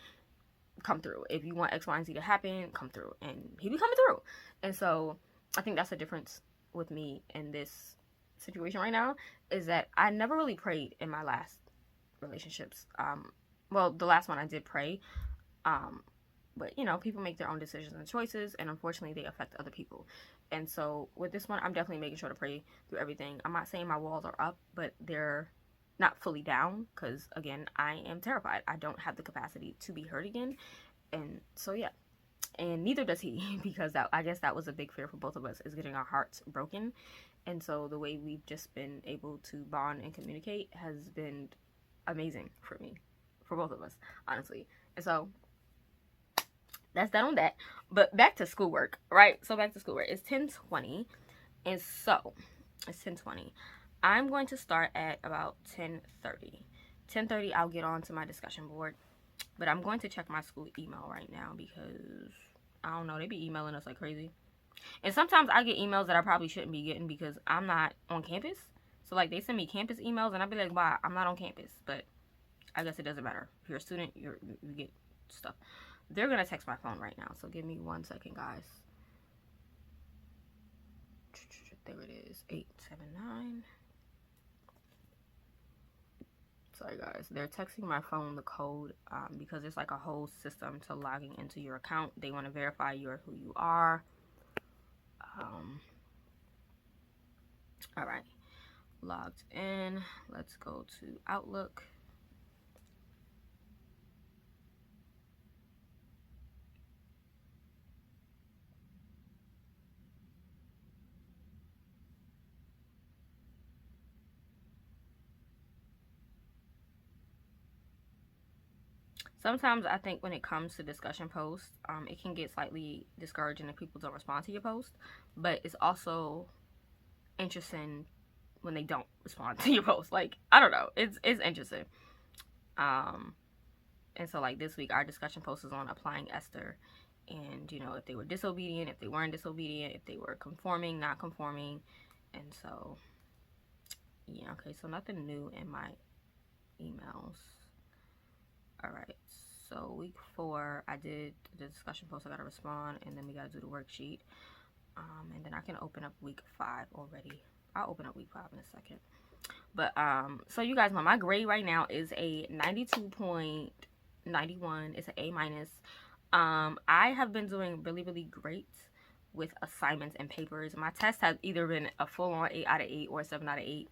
come through. If you want X, Y, and Z to happen, come through. And he be coming through. And so I think that's the difference with me in this situation right now, is that I never really prayed in my last relationships. Well, the last one I did pray, but, you know, people make their own decisions and choices, and unfortunately they affect other people. And so with this one, I'm definitely making sure to pray through everything. I'm not saying my walls are up, but they're not fully down, because again, I am terrified. I don't have the capacity to be hurt again. And so yeah, and neither does he, because I guess that was a big fear for both of us, is getting our hearts broken. And so the way we've just been able to bond and communicate has been amazing for me, for both of us, honestly. And so that's that on that. But back to schoolwork, right? So back to schoolwork. It's 10:20, and so it's 10:20. I'm going to start at about 10:30. 10:30, I'll get on to my discussion board. But I'm going to check my school email right now because, I don't know, they be emailing us like crazy. And sometimes I get emails that I probably shouldn't be getting because I'm not on campus. So, like, they send me campus emails, and I'll be like, why? I'm not on campus. But I guess it doesn't matter. If you're a student, you get stuff. They're going to text my phone right now. So, give me 1 second, guys. There it is. 879. Sorry, guys. They're texting my phone the code because it's like a whole system to logging into your account. They want to verify you're who you are. All right. Logged in. Let's go to Outlook. Sometimes I think when it comes to discussion posts, it can get slightly discouraging if people don't respond to your post, but it's also interesting when they don't respond to your post. Like, I don't know, it's interesting. And so, like, this week our discussion post is on applying Esther, and you know, if they were disobedient, if they weren't disobedient, if they were conforming, not conforming. And so, yeah, okay, so nothing new in my emails. All right, so week 4, I did the discussion post. I got to respond, and then we got to do the worksheet. And then I can open up week 5 already. I'll open up week 5 in a second. But, so you guys know my grade right now is a 92.91. It's an A minus. I have been doing really, really great with assignments and papers. My test has either been a full-on 8 out of 8 or a 7 out of 8.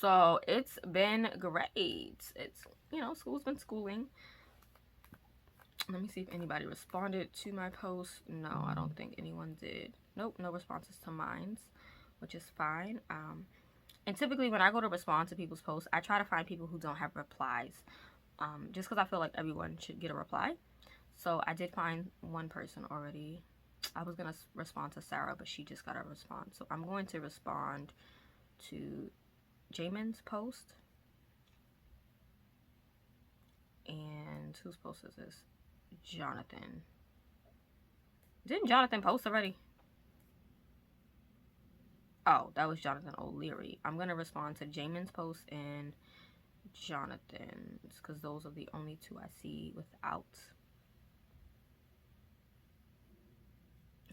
So it's been great. It's, you know, school's been schooling. Let me see if anybody responded to my post. No, I don't think anyone did. Nope, no responses to mine, which is fine. And typically when I go to respond to people's posts, I try to find people who don't have replies, just because I feel like everyone should get a reply. So I did find one person already. I was going to respond to Sarah, but she just got a response. So I'm going to respond to Jamin's post. And whose post is this? Jonathan. Didn't Jonathan post already? Oh, that was Jonathan O'Leary. I'm going to respond to Jamin's post and Jonathan's, because those are the only two I see without.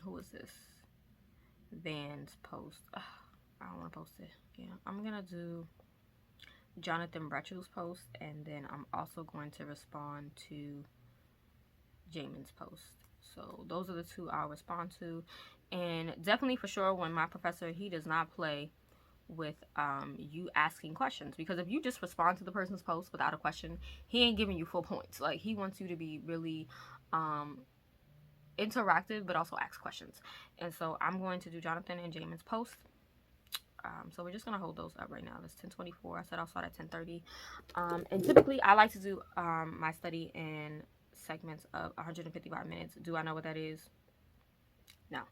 Who is this? Van's post. Ugh, I don't want to post it. Yeah, I'm going to do Jonathan Brechu's post, and then I'm also going to respond to Jamin's post. So those are the two I'll respond to. And definitely for sure, when my professor, he does not play with you asking questions, because if you just respond to the person's post without a question, he ain't giving you full points. Like, he wants you to be really interactive, but also ask questions. And so I'm going to do Jonathan and Jamin's post. So we're just gonna hold those up right now. It's 10:24. I said I'll start at 10:30. And typically I like to do my study in segments of 155 minutes. Do I know what that is? No.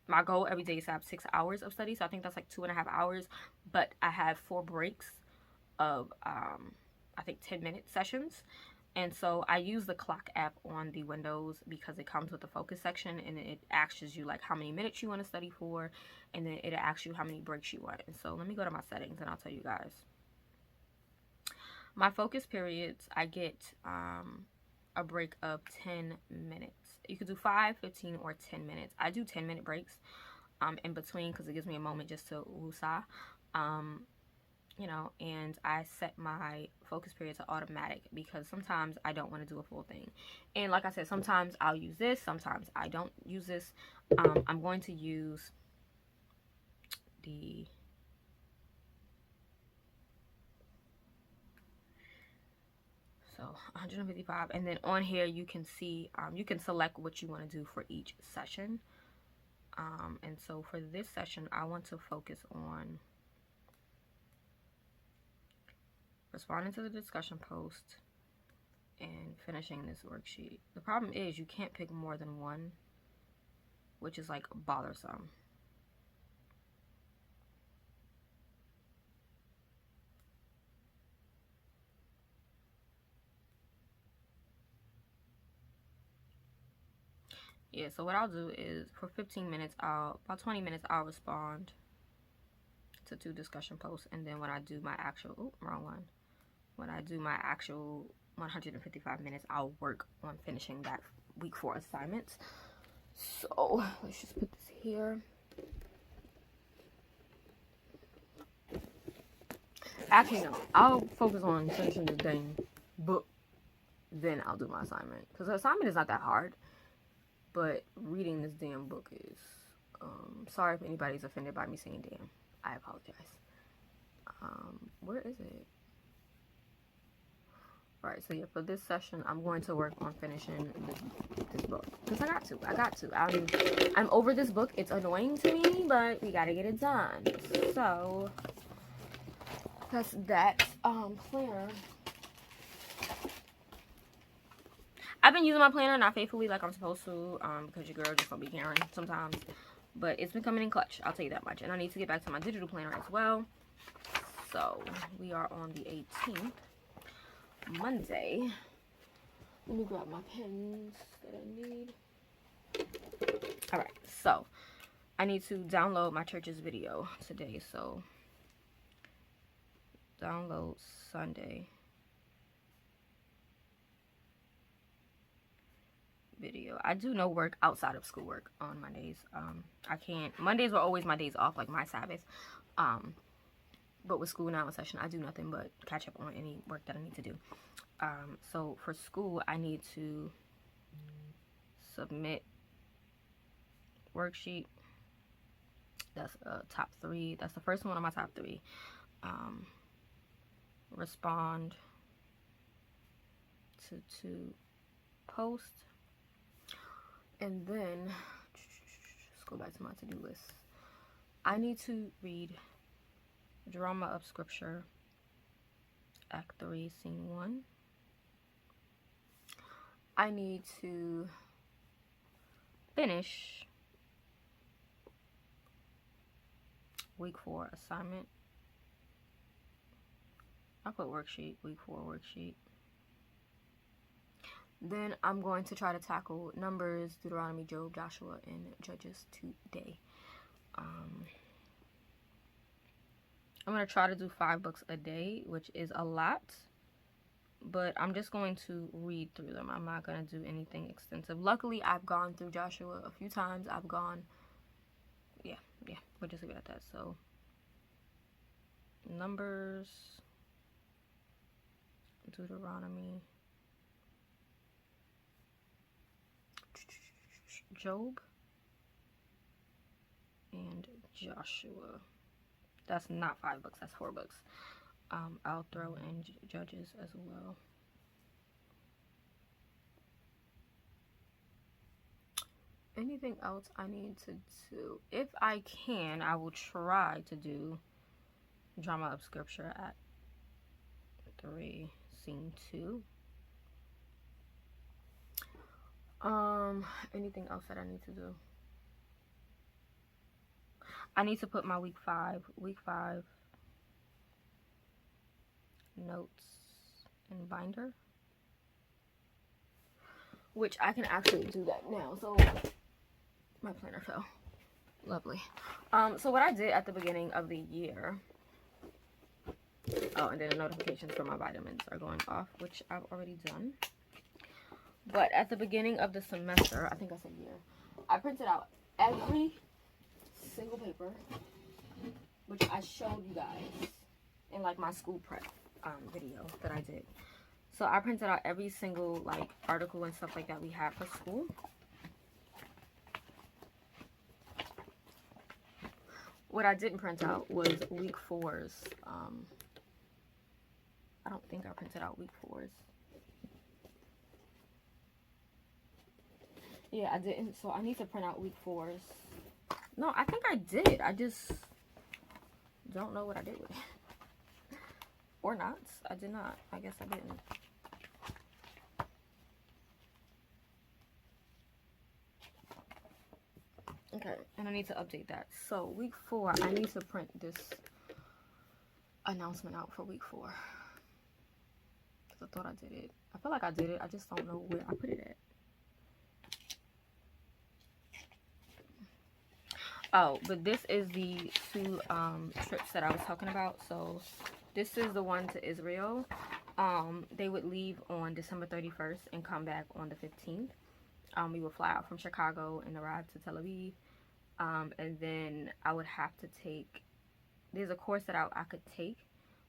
My goal every day is to have 6 hours of study, so I think that's like 2.5 hours. But I have 4 breaks of I think 10-minute sessions. And so I use the clock app on the Windows because it comes with the focus section, and it asks you like how many minutes you want to study for, and then it asks you how many breaks you want. And so let me go to my settings and I'll tell you guys. My focus periods, I get a break of 10 minutes. You could do 5, 15, or 10 minutes. I do 10-minute breaks in between because it gives me a moment just to woosah. You know, and I set my focus period to automatic because sometimes I don't want to do a full thing. And like I said, sometimes I'll use this, sometimes I don't use this. I'm going to use the so 155, and then on here you can see you can select what you want to do for each session. And so for this session, I want to focus on responding to the discussion post and finishing this worksheet. The problem is you can't pick more than one, which is like bothersome. yeah, so what I'll do is for 15 minutes, about 20 minutes, I'll respond to 2 discussion posts. And then when I do my actual, wrong one. When I do my actual 155 minutes, I'll work on finishing that week 4 assignments. So let's just put this here. Actually, no, I'll focus on finishing the dang book, then I'll do my assignment. Because the assignment is not that hard, but reading this damn book is, sorry if anybody's offended by me saying damn. I apologize. Where is it? Alright, so yeah, for this session, I'm going to work on finishing this book. Because I got to. I'm over this book. It's annoying to me, but we gotta get it done. So, that's that. Planner. I've been using my planner not faithfully like I'm supposed to, because your girl just don't be caring sometimes. But it's been coming in clutch, I'll tell you that much. And I need to get back to my digital planner as well. So, we are on the 18th. Monday. Let me grab my pens that I need. Alright, so I need to download my church's video today. So download Sunday video. I do no work outside of schoolwork on Mondays. I can't. Mondays were always my days off, like my Sabbath. But with school now in session, I do nothing but catch up on any work that I need to do. So for school, I need to submit worksheet. That's top 3. That's the first one on my top 3. Respond to 2 posts. And then, let's go back to my to-do list. I need to read Drama of Scripture, Act 3, Scene 1. I need to finish week 4 assignment. I put worksheet, week 4 worksheet. Then I'm going to try to tackle Numbers, Deuteronomy, Job, Joshua, and Judges today. I'm going to try to do 5 books a day, which is a lot. But I'm just going to read through them. I'm not going to do anything extensive. Luckily, I've gone through Joshua a few times. Yeah, we'll just leave it at that. So, Numbers, Deuteronomy, Job, and Joshua. That's not 5 books, that's 4 books. I'll throw in Judges as well. Anything else I need to do? If I can, I will try to do Drama of Scripture at 3, Scene 2. Anything else that I need to do? I need to put my week 5 notes in binder, which I can actually do that now. So my planner fell. Lovely. So what I did at the beginning of the year, and then the notifications for my vitamins are going off, which I've already done. But at the beginning of the semester, I think I said year, I printed out every single paper, which I showed you guys in like my school prep video that I did. So I printed out every single like article and stuff like that we had for school. What I didn't print out was week 4's. I don't think I printed out week 4's. Yeah, I didn't. So I need to print out week 4's. No, I think I did. I just don't know what I did with it. Or not. I did not. I guess I didn't. Okay, and I need to update that. So week 4, I need to print this announcement out for week 4. Because I thought I did it. I feel like I did it. I just don't know where I put it at. Oh, but this is the two trips that I was talking about. So this is the one to Israel. They would leave on December 31st and come back on the 15th. We would fly out from Chicago and arrive to Tel Aviv. And then I would have to take, there's a course that I could take,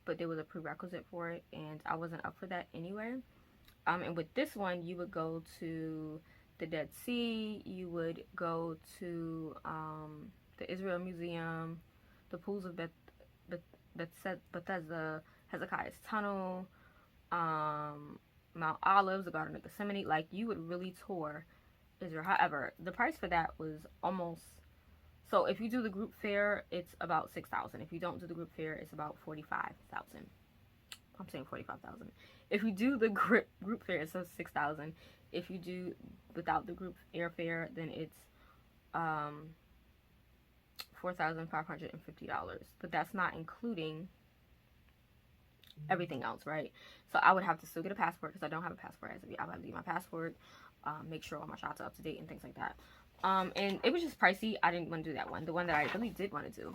but there was a prerequisite for it, and I wasn't up for that anyway. And with this one, you would go to the Dead Sea, you would go to the Israel Museum, the pools of Bethesda, Hezekiah's Tunnel, Mount Olives, the Garden of Gethsemane. Like, you would really tour Israel. However, the price for that was almost, so if you do the group fare, it's about $6,000. If you don't do the group fare, it's about $45,000. I'm saying $45,000. If you do the group fare, it's $6,000. If you do without the group airfare, then it's $4,550. But that's not including everything else, right? So I would have to still get a passport because I don't have a passport as of yet. I would have to get my passport, make sure all my shots are up to date and things like that. And it was just pricey. I didn't want to do that one. The one that I really did want to do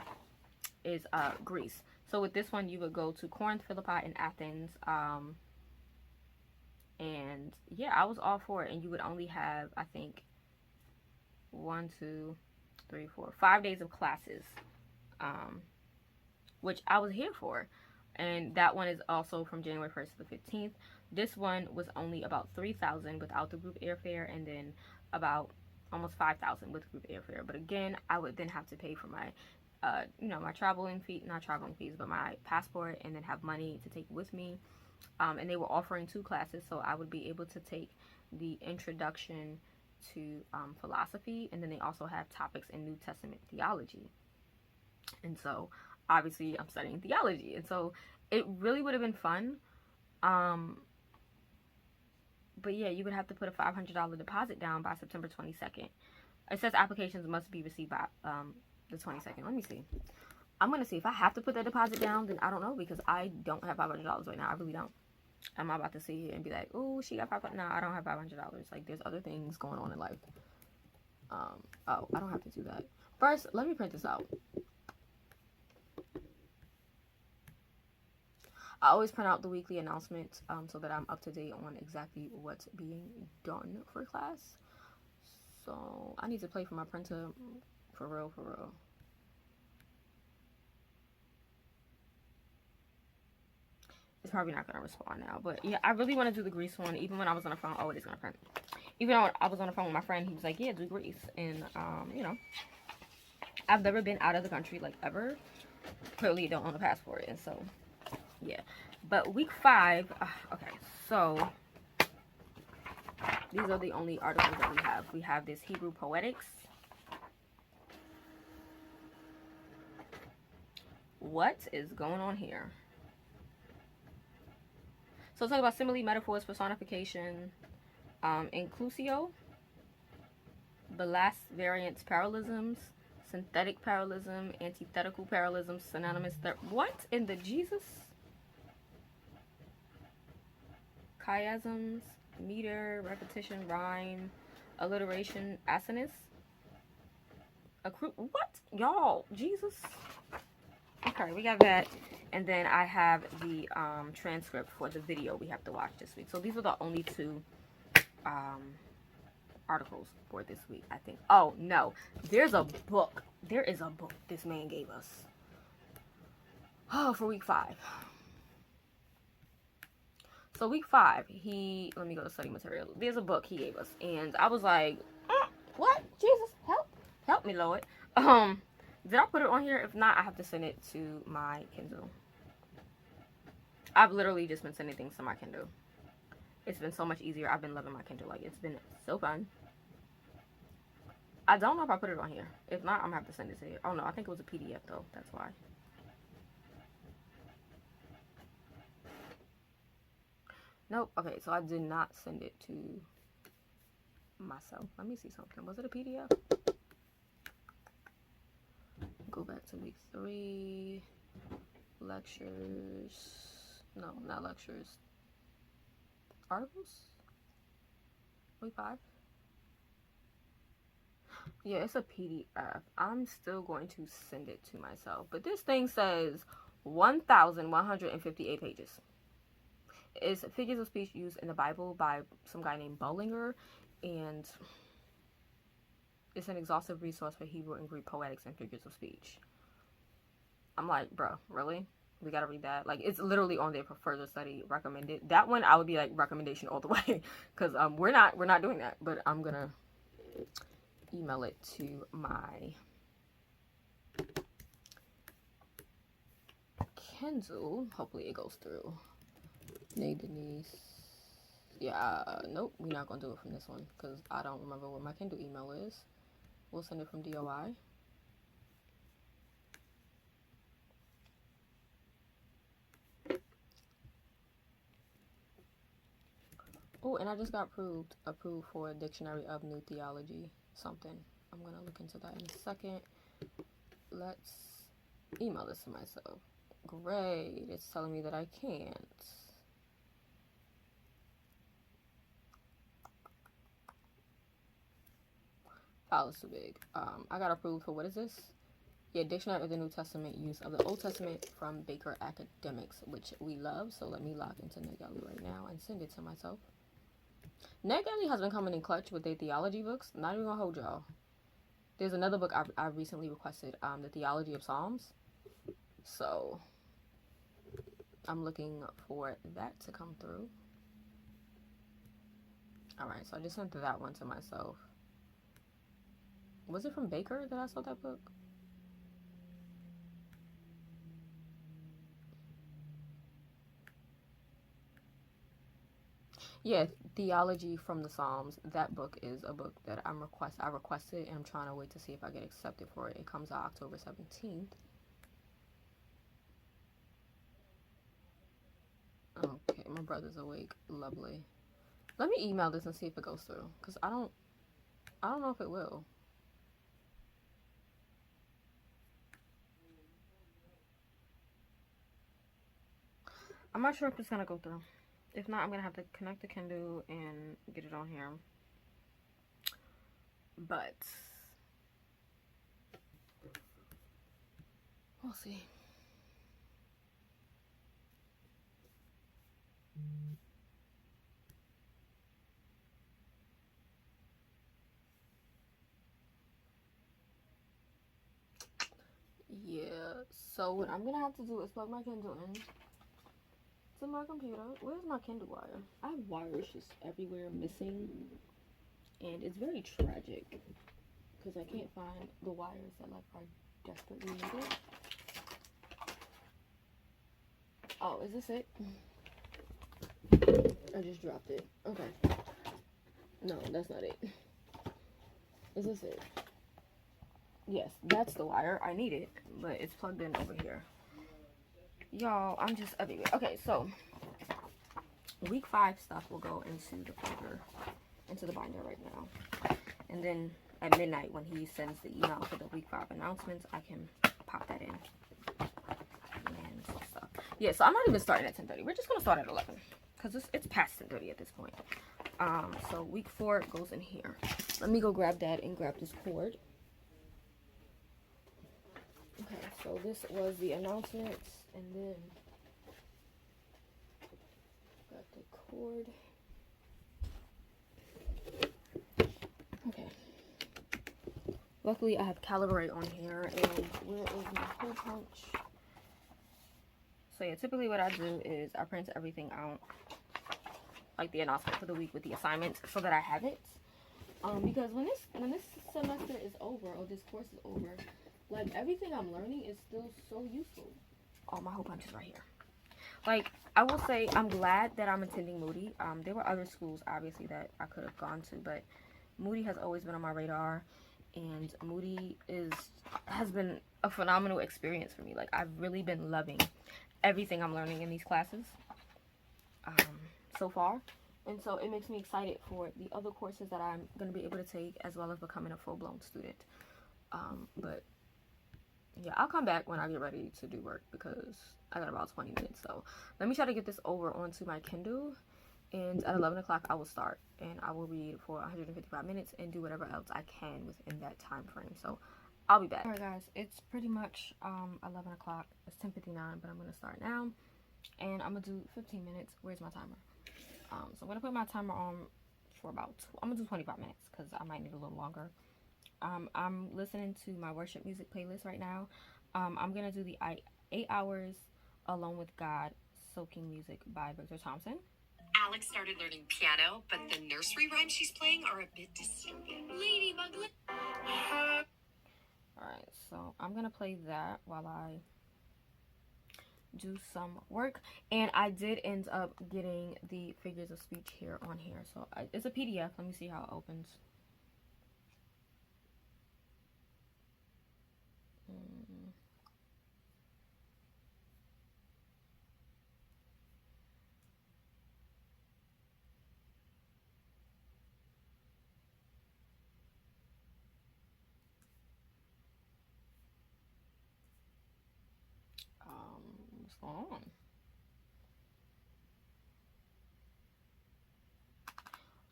is Greece. So with this one, you would go to Corinth, Philippi, and Athens. And yeah, I was all for it. And you would only have, I think, 5 days of classes, which I was here for. And that one is also from January 1st to the 15th. This one was only about $3,000 without the group airfare, and then about almost $5,000 with group airfare. But again, I would then have to pay for my my traveling fee, not traveling fees, but my passport, and then have money to take with me. And they were offering 2 classes, so I would be able to take the introduction to philosophy, and then they also have topics in New Testament theology. And so obviously I'm studying theology, and so it really would have been fun. But yeah, you would have to put a $500 deposit down by September 22nd. It says applications must be received by the 22nd. Let me see. I'm going to see if I have to put that deposit down. Then I don't know, because I don't have $500 right now. I really don't. I'm about to see it and be like, oh, she got $500. No, I don't have $500. Like, there's other things going on in life. Oh, I don't have to do that. First, let me print this out. I always print out the weekly announcements so that I'm up to date on exactly what's being done for class. So I need to pay for my printer for real, for real. It's probably not going to respond now. But yeah, I really want to do the Greece one. Even when I was on the phone, oh, it is going to print. Even though I was on the phone with my friend, he was like, yeah, do Greece. And, I've never been out of the country, like, ever. Clearly don't own a passport. And so, yeah. But week 5, okay, so these are the only articles that we have. We have this Hebrew Poetics. What is going on here? So it's talking about simile, metaphors, personification, inclusio, Balast variants, parallelisms, synthetic parallelism, antithetical parallelism, synonymous. What in the Jesus? Chiasms, meter, repetition, rhyme, alliteration, assonance. What? Y'all, Jesus. Okay, we got that. And then I have the transcript for the video we have to watch this week. So these are the only 2 articles for this week, I think. Oh, no. There's a book. There is a book this man gave us. Oh, for week 5. So week 5, let me go to study material. There's a book he gave us. And I was like, what? Jesus, help me, Lord. Did I put it on here? If not, I have to send it to my Kindle. I've literally just been sending things to my Kindle. It's been so much easier. I've been loving my Kindle. Like, it's been so fun. I don't know if I put it on here. If not, I'm gonna have to send it to you. Oh no, I think it was a PDF though. That's why. Nope. Okay, so I did not send it to myself. Let me see something. Was it a PDF? Go back to week 3. Lectures. No, not lectures. Articles? Week 5? Yeah, it's a PDF. I'm still going to send it to myself. But this thing says 1,158 pages. It's figures of speech used in the Bible by some guy named Bullinger, and it's an exhaustive resource for Hebrew and Greek poetics and figures of speech. I'm like, bro, really? We gotta read that? Like, it's literally on there for further study, recommended. That one I would be like recommendation all the way, because we're not doing that. But I'm gonna email it to my Kindle. Hopefully it goes through. Nay, Denise. Yeah, nope, we're not gonna do it from this one because I don't remember what my Kindle email is. We'll send it from DOI. Oh, and I just got approved for a Dictionary of New Theology something. I'm gonna look into that in a second. Let's email this to myself. Great, it's telling me that I can't. File is too big. I got approved for, what is this? Yeah, Dictionary of the New Testament, use of the Old Testament from Baker Academics, which we love. So let me log into NetGalley right now and send it to myself. NetGalley has been coming in clutch with their theology books. Not even gonna hold y'all. There's another book I recently requested, the Theology of Psalms. So I'm looking for that to come through. Alright, so I just sent that one to myself. Was it from Baker that I saw that book? Yeah, Theology from the Psalms. That book is a book that I requested, and I'm trying to wait to see if I get accepted for it. It comes out October 17th. Okay, my brother's awake. Lovely. Let me email this and see if it goes through, because I don't know if it will. I'm not sure if it's gonna go through. If not, I'm gonna have to connect the Kindle and get it on here. But we'll see. Yeah, so what I'm gonna have to do is plug my Kindle in to my computer. Where's my Kindle wire? I have wires just everywhere missing, and it's very tragic because I can't find the wires that like are desperately needed. Oh, is this it? I just dropped it. Okay. No, that's not it. Is this it? Yes, that's the wire. I need it, but it's plugged in over here. Y'all, I'm just everywhere. Okay, so week 5 stuff will go into the folder, into the binder right now. And then at midnight, when he sends the email for the week 5 announcements, I can pop that in. And stuff. Yeah, so I'm not even starting at 10:30. We're just going to start at 11. Because it's past 10:30 at this point. So week 4 goes in here. Let me go grab that and grab this cord. Okay, so this was the announcements, and then got the cord. Okay. Luckily, I have Calibrate on here, and where is my hole punch? So yeah, typically what I do is I print everything out, like the announcement for the week with the assignments, so that I have it. Because when this semester is over, or this course is over, like, everything I'm learning is still so useful. Oh, my hole punch is right here. Like, I will say I'm glad that I'm attending Moody. There were other schools, obviously, that I could have gone to, but Moody has always been on my radar, and Moody has been a phenomenal experience for me. Like, I've really been loving everything I'm learning in these classes so far. And so it makes me excited for the other courses that I'm going to be able to take, as well as becoming a full-blown student. But yeah, I'll come back when I get ready to do work, because I got about 20 minutes. So let me try to get this over onto my Kindle, And at 11 o'clock, I will start, and I will read for 155 minutes and do whatever else I can within that time frame. So I'll be back. All right, guys, it's pretty much 11 o'clock. It's 10:59, but I'm going to start now, and I'm going to do 15 minutes. Where's my timer? So I'm going to put my timer on for about, I'm going to do 25 minutes because I might need a little longer. I'm listening to my worship music playlist right now. I'm going to do the 8 hours alone with God soaking music by Victor Thompson. Alex started learning piano, but the nursery rhymes she's playing are a bit disturbing. Ladybug. Alright, so I'm going to play that while I do some work. And I did end up getting the figures of speech here on here. So it's a PDF. Let me see how it opens. What's going on?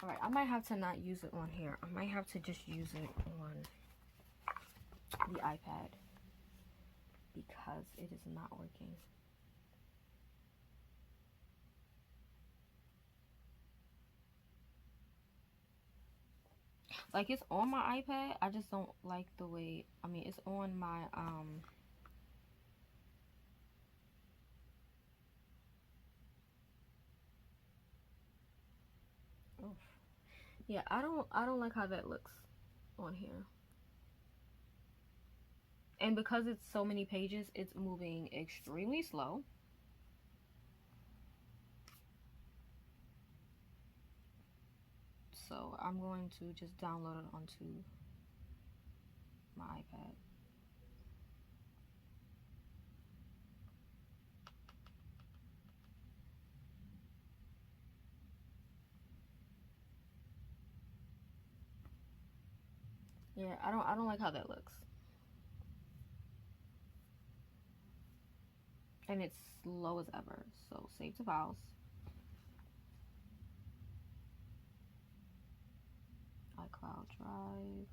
Alright, I might have to not use it on here. I might have to just use it on the iPad because it is not working. Like, it's on my iPad. I just don't like the way, I mean, it's on my, yeah, I don't like how that looks on here. And because it's so many pages, it's moving extremely slow. So I'm going to just download it onto my iPad. Yeah, I don't like how that looks. And it's slow as ever. So save to files. iCloud Drive,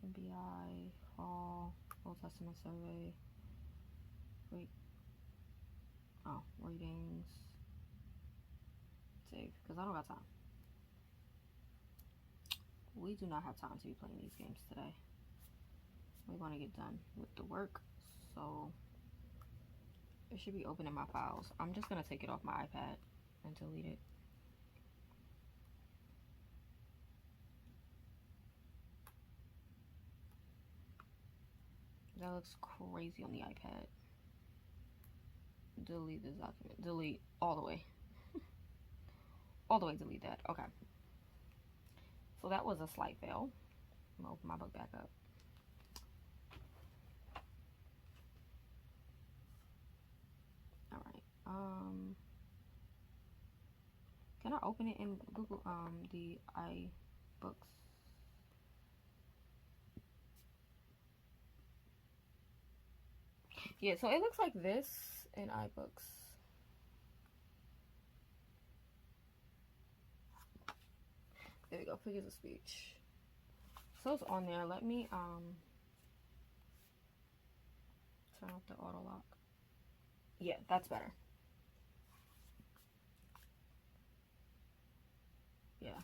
MBI, Fall, Old Testament Survey. Wait. Oh, readings. Save, because I don't got time. We do not have time to be playing these games today. We want to get done with the work, so it should be open in my files. I'm just going to take it off my iPad and delete it. That looks crazy on the iPad. Delete this document. Delete all the way. All the way delete that. Okay. So that was a slight fail. I'm going to open my book back up. Alright. Can I open it in Google, the iBooks? Yeah, so it looks like this in iBooks. There we go, figures of speech. So it's on there. Let me turn off the auto lock. Yeah, that's better. Yeah.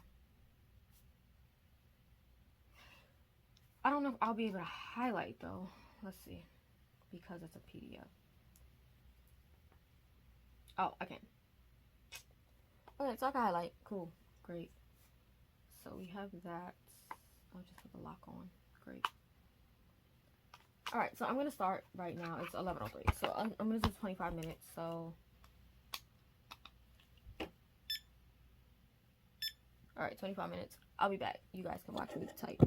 I don't know if I'll be able to highlight though. Let's see. Because it's a PDF. Oh, I can. Okay, so I can highlight. Cool. Great. So we have that. I'll just put the lock on. Great. Alright, so I'm going to start right now. It's 11:03. So I'm going to do 25 minutes. So. Alright, 25 minutes. I'll be back. You guys can watch me type.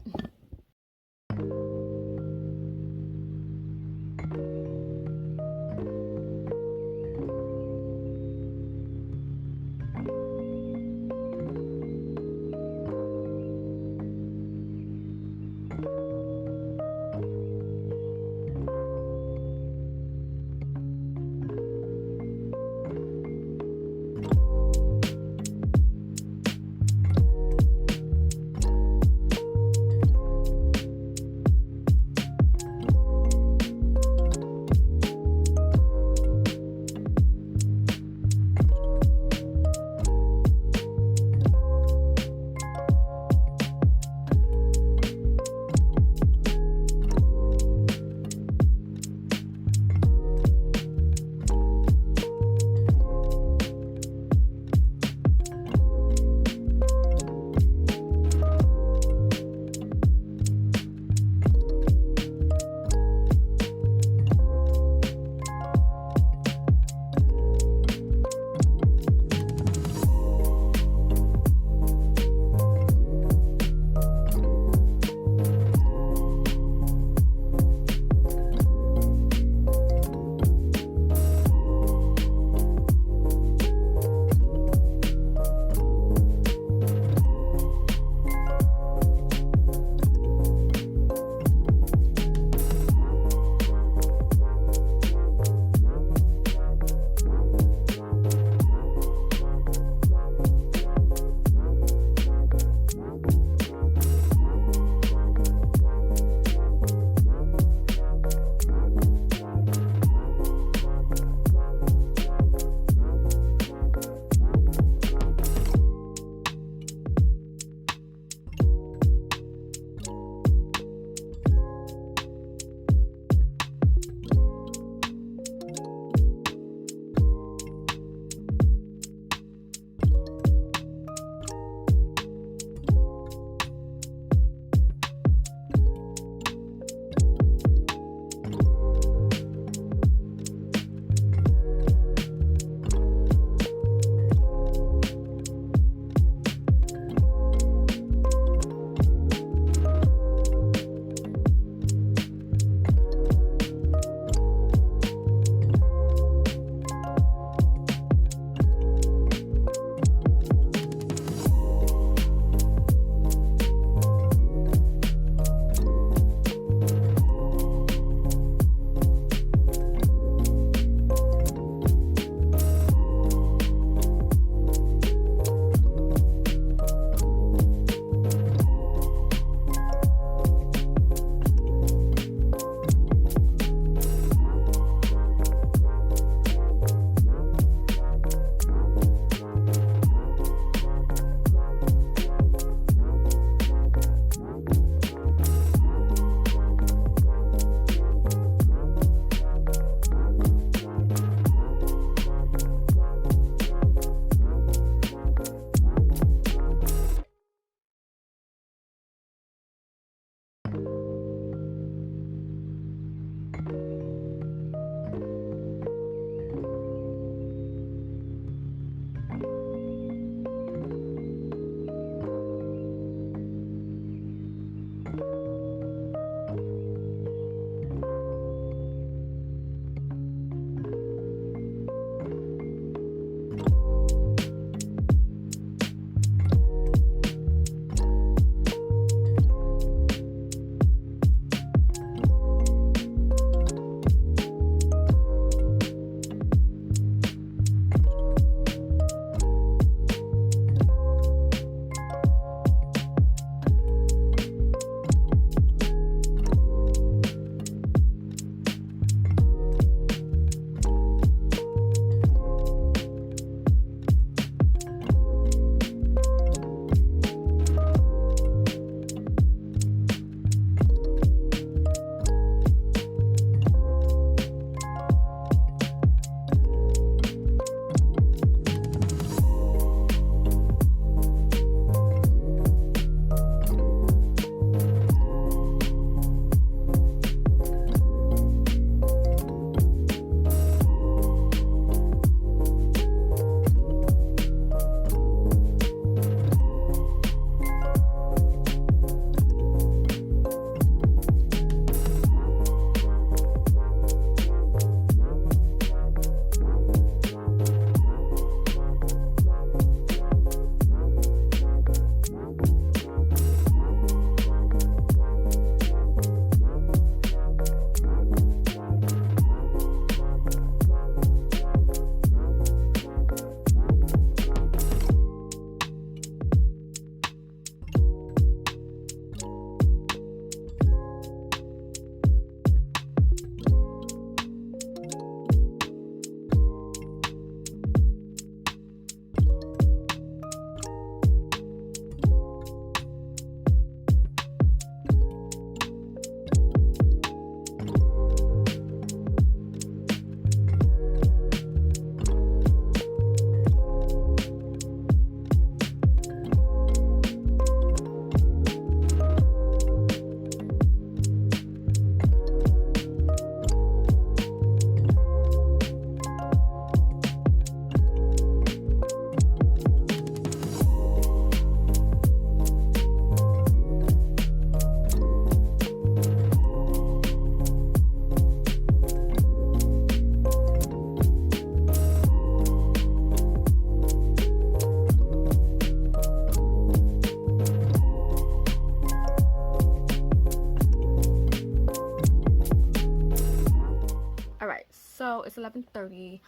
11:30,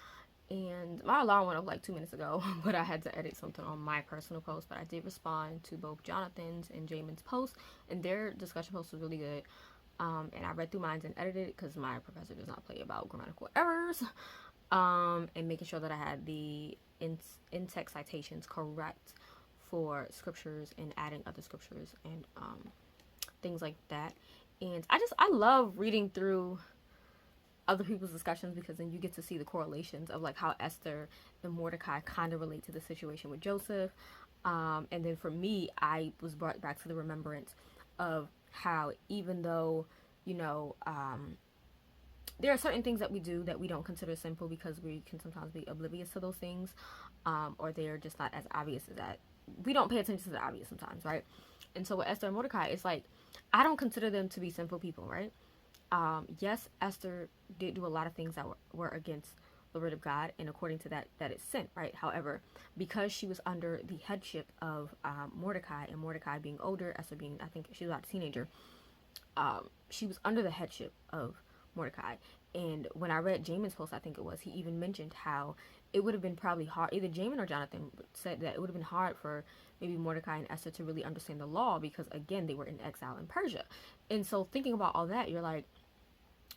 and my alarm went off like 2 minutes ago, but I had to edit something on my personal post. But I did respond to both Jonathan's and Jamin's posts, and their discussion post was really good. And I read through mine and edited it because my professor does not play about grammatical errors. And making sure that I had the in-text citations correct for scriptures and adding other scriptures and things like that. And I love reading through other people's discussions because then you get to see the correlations of like how Esther and Mordecai kind of relate to the situation with Joseph. And then for me, I was brought back to the remembrance of how even though, there are certain things that we do that we don't consider sinful because we can sometimes be oblivious to those things, or they're just not as obvious as that. We don't pay attention to the obvious sometimes, right? And so with Esther and Mordecai, it's like, I don't consider them to be sinful people, right? Yes, Esther did do a lot of things that were against the word of God, and according to that it's sin, right? However, because she was under the headship of Mordecai, and Mordecai being older, Esther being, I think she was about a teenager, she was under the headship of Mordecai. And when I read Jamin's post, I think it was, he even mentioned how it would have been probably hard, either Jamin or Jonathan said that it would have been hard for maybe Mordecai and Esther to really understand the law because, again, they were in exile in Persia. And so thinking about all that, you're like,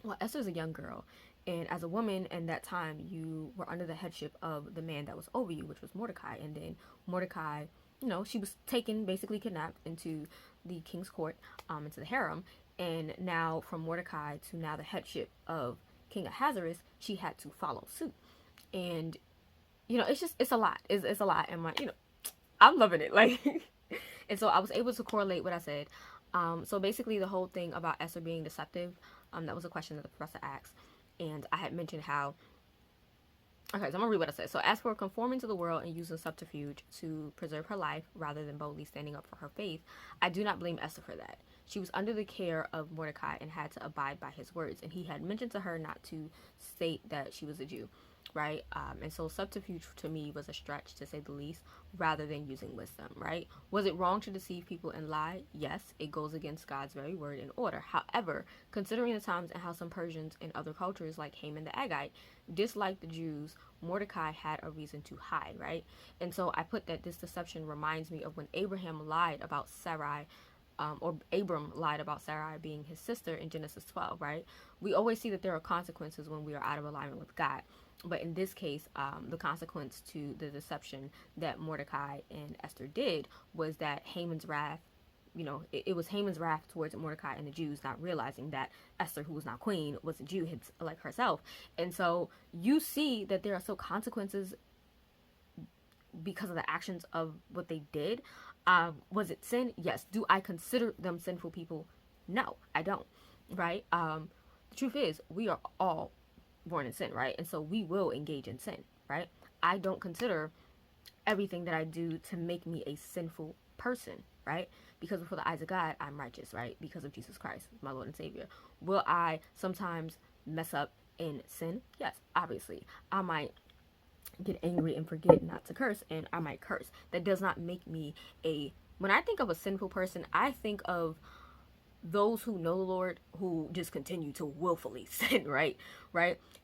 well, Esther's a young girl, and as a woman in that time, you were under the headship of the man that was over you, which was Mordecai. And then Mordecai, she was taken, basically kidnapped, into the king's court, into the harem. And now from Mordecai to now the headship of King Ahasuerus, she had to follow suit. And, it's a lot. It's a lot. And I'm loving it. Like, and so I was able to correlate what I said. So basically the whole thing about Esther being deceptive, that was a question that the professor asked. And I had mentioned how, okay, so I'm going to read what I said. So as for conforming to the world and using subterfuge to preserve her life rather than boldly standing up for her faith, I do not blame Esther for that. She was under the care of Mordecai and had to abide by his words. And he had mentioned to her not to state that she was a Jew, right? And so subterfuge to me was a stretch, to say the least, rather than using wisdom, right? Was it wrong to deceive people and lie? Yes, it goes against God's very word and order. However, considering the times and how some Persians and other cultures like Haman the Agagite disliked the Jews, Mordecai had a reason to hide, right? And so I put that this deception reminds me of when Abraham lied about Sarai, or Abram lied about Sarai being his sister in Genesis 12, right? We always see that there are consequences when we are out of alignment with God. But in this case, the consequence to the deception that Mordecai and Esther did was that Haman's wrath, it was Haman's wrath towards Mordecai and the Jews, not realizing that Esther, who was not queen, was a Jew like herself. And so you see that there are still consequences because of the actions of what they did. Was it sin? Yes. Do I consider them sinful people? No, I don't. Right? The truth is, we are all born in sin, right? And so we will engage in sin, right? I don't consider everything that I do to make me a sinful person, right? Because before the eyes of God, I'm righteous, right? Because of Jesus Christ, my Lord and Savior. Will I sometimes mess up in sin? Yes, obviously. I might get angry and forget not to curse, and I might curse. That does not make me when I think of a sinful person, I think of those who know the Lord who just continue to willfully sin, right?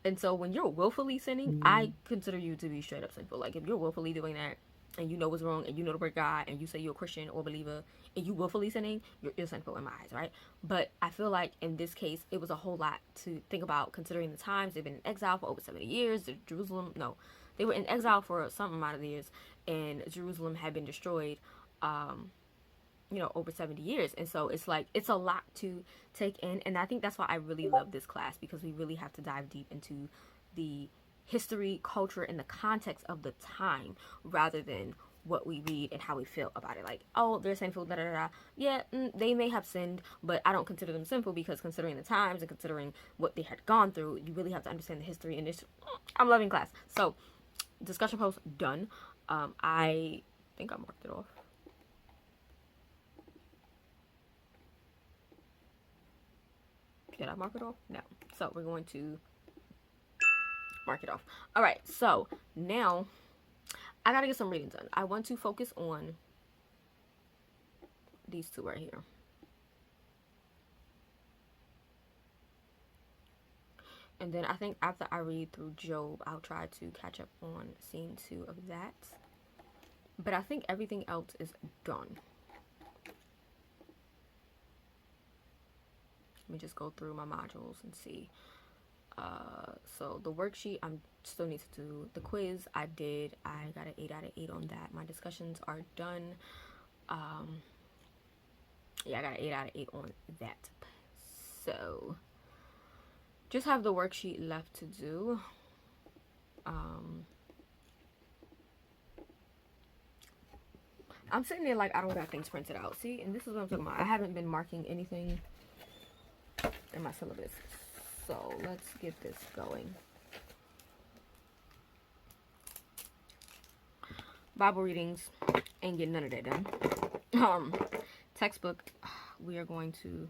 And so when you're willfully sinning, I consider you to be straight up sinful. Like, if you're willfully doing that and you know what's wrong and you know the word of God and you say you're a Christian or believer and you willfully sinning, you're sinful in my eyes, right? But I feel like in this case, it was a whole lot to think about, considering the times. They've been in exile for over 70 years. They were in exile for some amount of years, and Jerusalem had been destroyed over 70 years. And so it's like, it's a lot to take in. And I think that's why I really love this class, because we really have to dive deep into the history, culture, and the context of the time, rather than what we read and how we feel about it. Like, oh, they're sinful, da da da. Yeah, they may have sinned, but I don't consider them sinful, because considering the times and considering what they had gone through, you really have to understand the history. And I'm loving class. So discussion post done. I think I marked it off. Did I mark it off? No. So we're going to mark it off. All right. So now I got to get some reading done. I want to focus on these two right here. And then I think after I read through Job, I'll try to catch up on scene 2 of that. But I think everything else is done. Let me just go through my modules and see. So the worksheet, I still need to do. The quiz, I did. I got an 8 out of 8 on that. My discussions are done. Yeah, I got an 8 out of 8 on that. So just have the worksheet left to do. I'm sitting there like I don't got things printed out. See, and this is what I'm talking about. I haven't been marking anything in my syllabus. So let's get this going. Bible readings, ain't getting none of that done. Textbook, we are going to,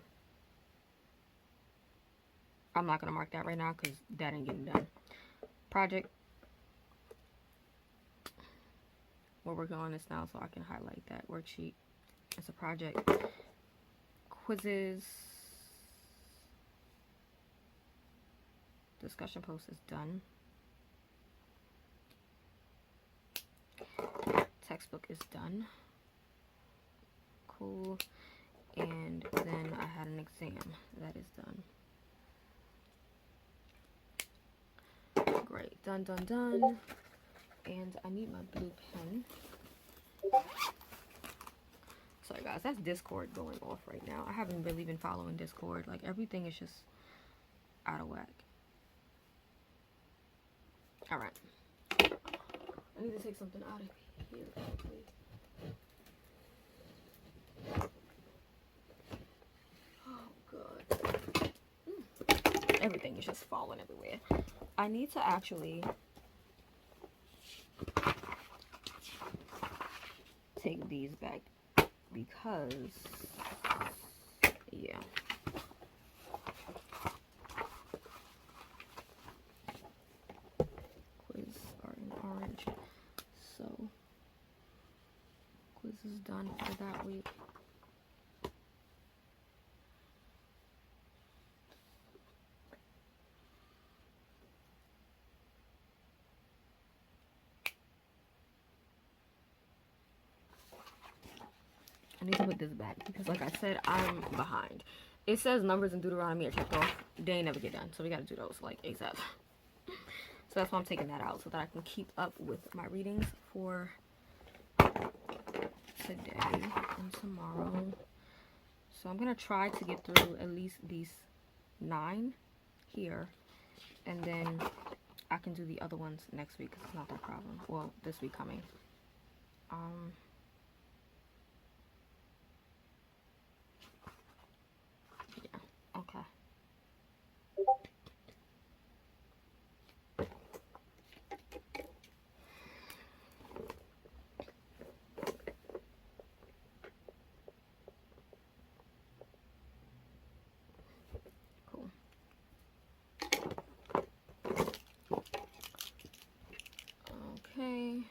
I'm not going to mark that right now because that ain't getting done. Project, we're working on this now so I can highlight that worksheet. It's a project. Quizzes, discussion post is done. Textbook is done. Cool. And then I had an exam that is done. Great. Done, done, done. And I need my blue pen. Sorry guys, that's Discord going off right now. I haven't really been following Discord. Like everything is just out of whack. Alright. I need to take something out of here quickly. Everything is just falling everywhere. I need to actually take these back because, yeah. Quiz are in orange. So, quiz is done for that week. I need to put this back because like I said, I'm behind. It says numbers in Deuteronomy are checked off. They ain't never get done. So we got to do those like ASAP. So that's why I'm taking that out so that I can keep up with my readings for today and tomorrow. So I'm going to try to get through at least these 9 here. And then I can do the other ones next week because it's not that problem. Well, this week coming. Yeah, okay. Cool. Okay.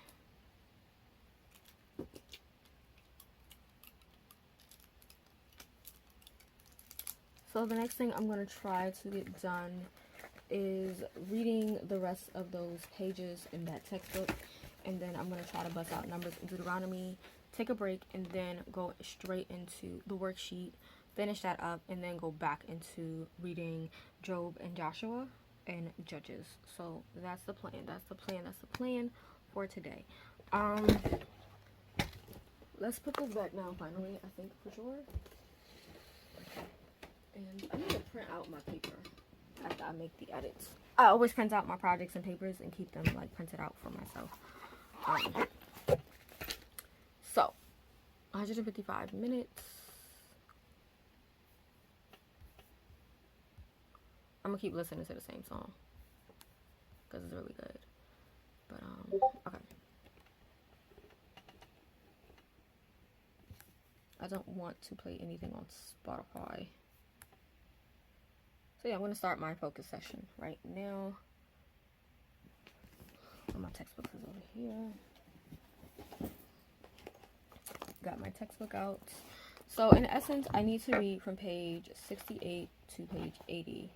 So the next thing I'm going to try to get done is reading the rest of those pages in that textbook. And then I'm going to try to bust out numbers in Deuteronomy, take a break, and then go straight into the worksheet, finish that up, and then go back into reading Job and Joshua and Judges. So that's the plan. That's the plan. That's the plan for today. Let's put this back now finally, I think, for sure. And I need to print out my paper after I make the edits. I always print out my projects and papers and keep them like printed out for myself. So 155 minutes. I'm gonna keep listening to the same song because it's really good. But okay. I don't want to play anything on Spotify. So yeah, I'm gonna start my focus session right now. My textbook is over here. Got my textbook out. So in essence, I need to read from page 68 to page 80.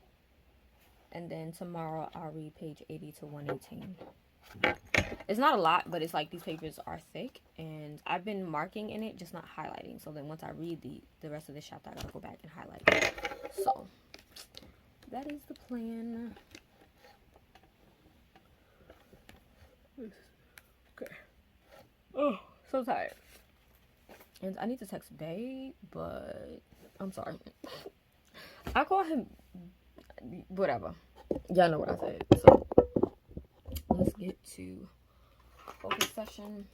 And then tomorrow I'll read page 80 to 118. It's not a lot, but it's like these papers are thick, and I've been marking in it, just not highlighting. So then once I read the rest of this chapter, I gotta go back and highlight it. So that is the plan. Okay. Oh, so tired. And I need to text Babe, but I'm sorry. I call him whatever. Y'all know what I said. So let's get to focus session.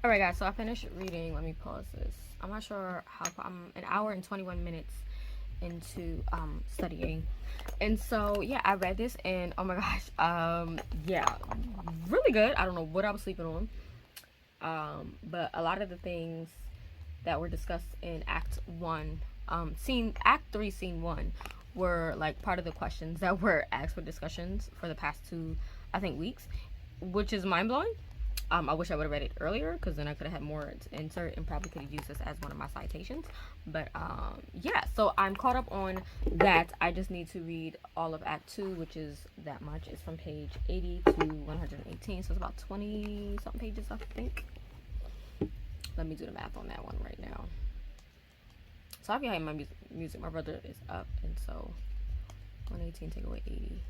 Alright guys, so I finished reading. Let me pause this. I'm not sure how I'm an hour and 21 minutes into studying. And so yeah, I read this and oh my gosh, yeah, really good. I don't know what I was sleeping on. But a lot of the things that were discussed in Act 1, Act 3, Scene 1 were like part of the questions that were asked for discussions for the past 2, I think, weeks, which is mind-blowing. I wish I would have read it earlier, because then I could have had more to insert and probably could have used this as one of my citations. But yeah, so I'm caught up on that. I just need to read all of Act 2, which is that much. It's from page 80 to 118, so it's about 20 something pages, I think. Let me do the math on that one right now. So I'll be having my music. My brother is up, and so 118 take away 80.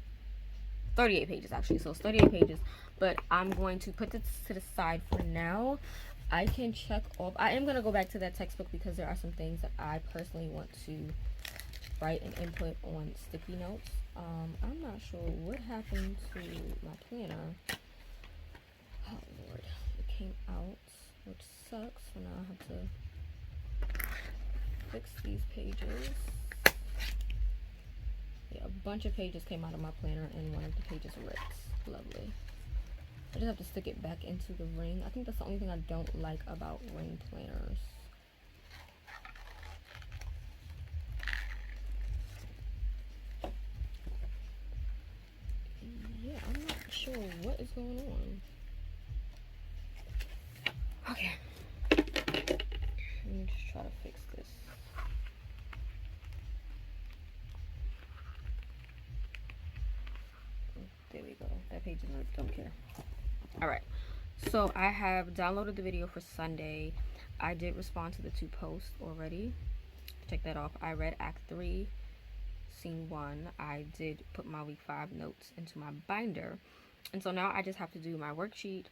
38 pages actually, so it's 38 pages, but I'm going to put this to the side for now. I can check off. I am going to go back to that textbook because there are some things that I personally want to write an input on sticky notes. I'm not sure what happened to my planner. Oh Lord, it came out, which sucks. So now I have to fix these pages. Yeah, a bunch of pages came out of my planner and one of the pages ripped. Lovely. I just have to stick it back into the ring. I think that's the only thing I don't like about ring planners. Yeah, I'm not sure what is going on. Okay. Let me just try to fix this. There we go. That page is ripped. Don't care. Alright. So I have downloaded the video for Sunday. I did respond to the 2 posts already. Check that off. I read Act 3, Scene 1. I did put my week 5 notes into my binder. And so now I just have to do my worksheet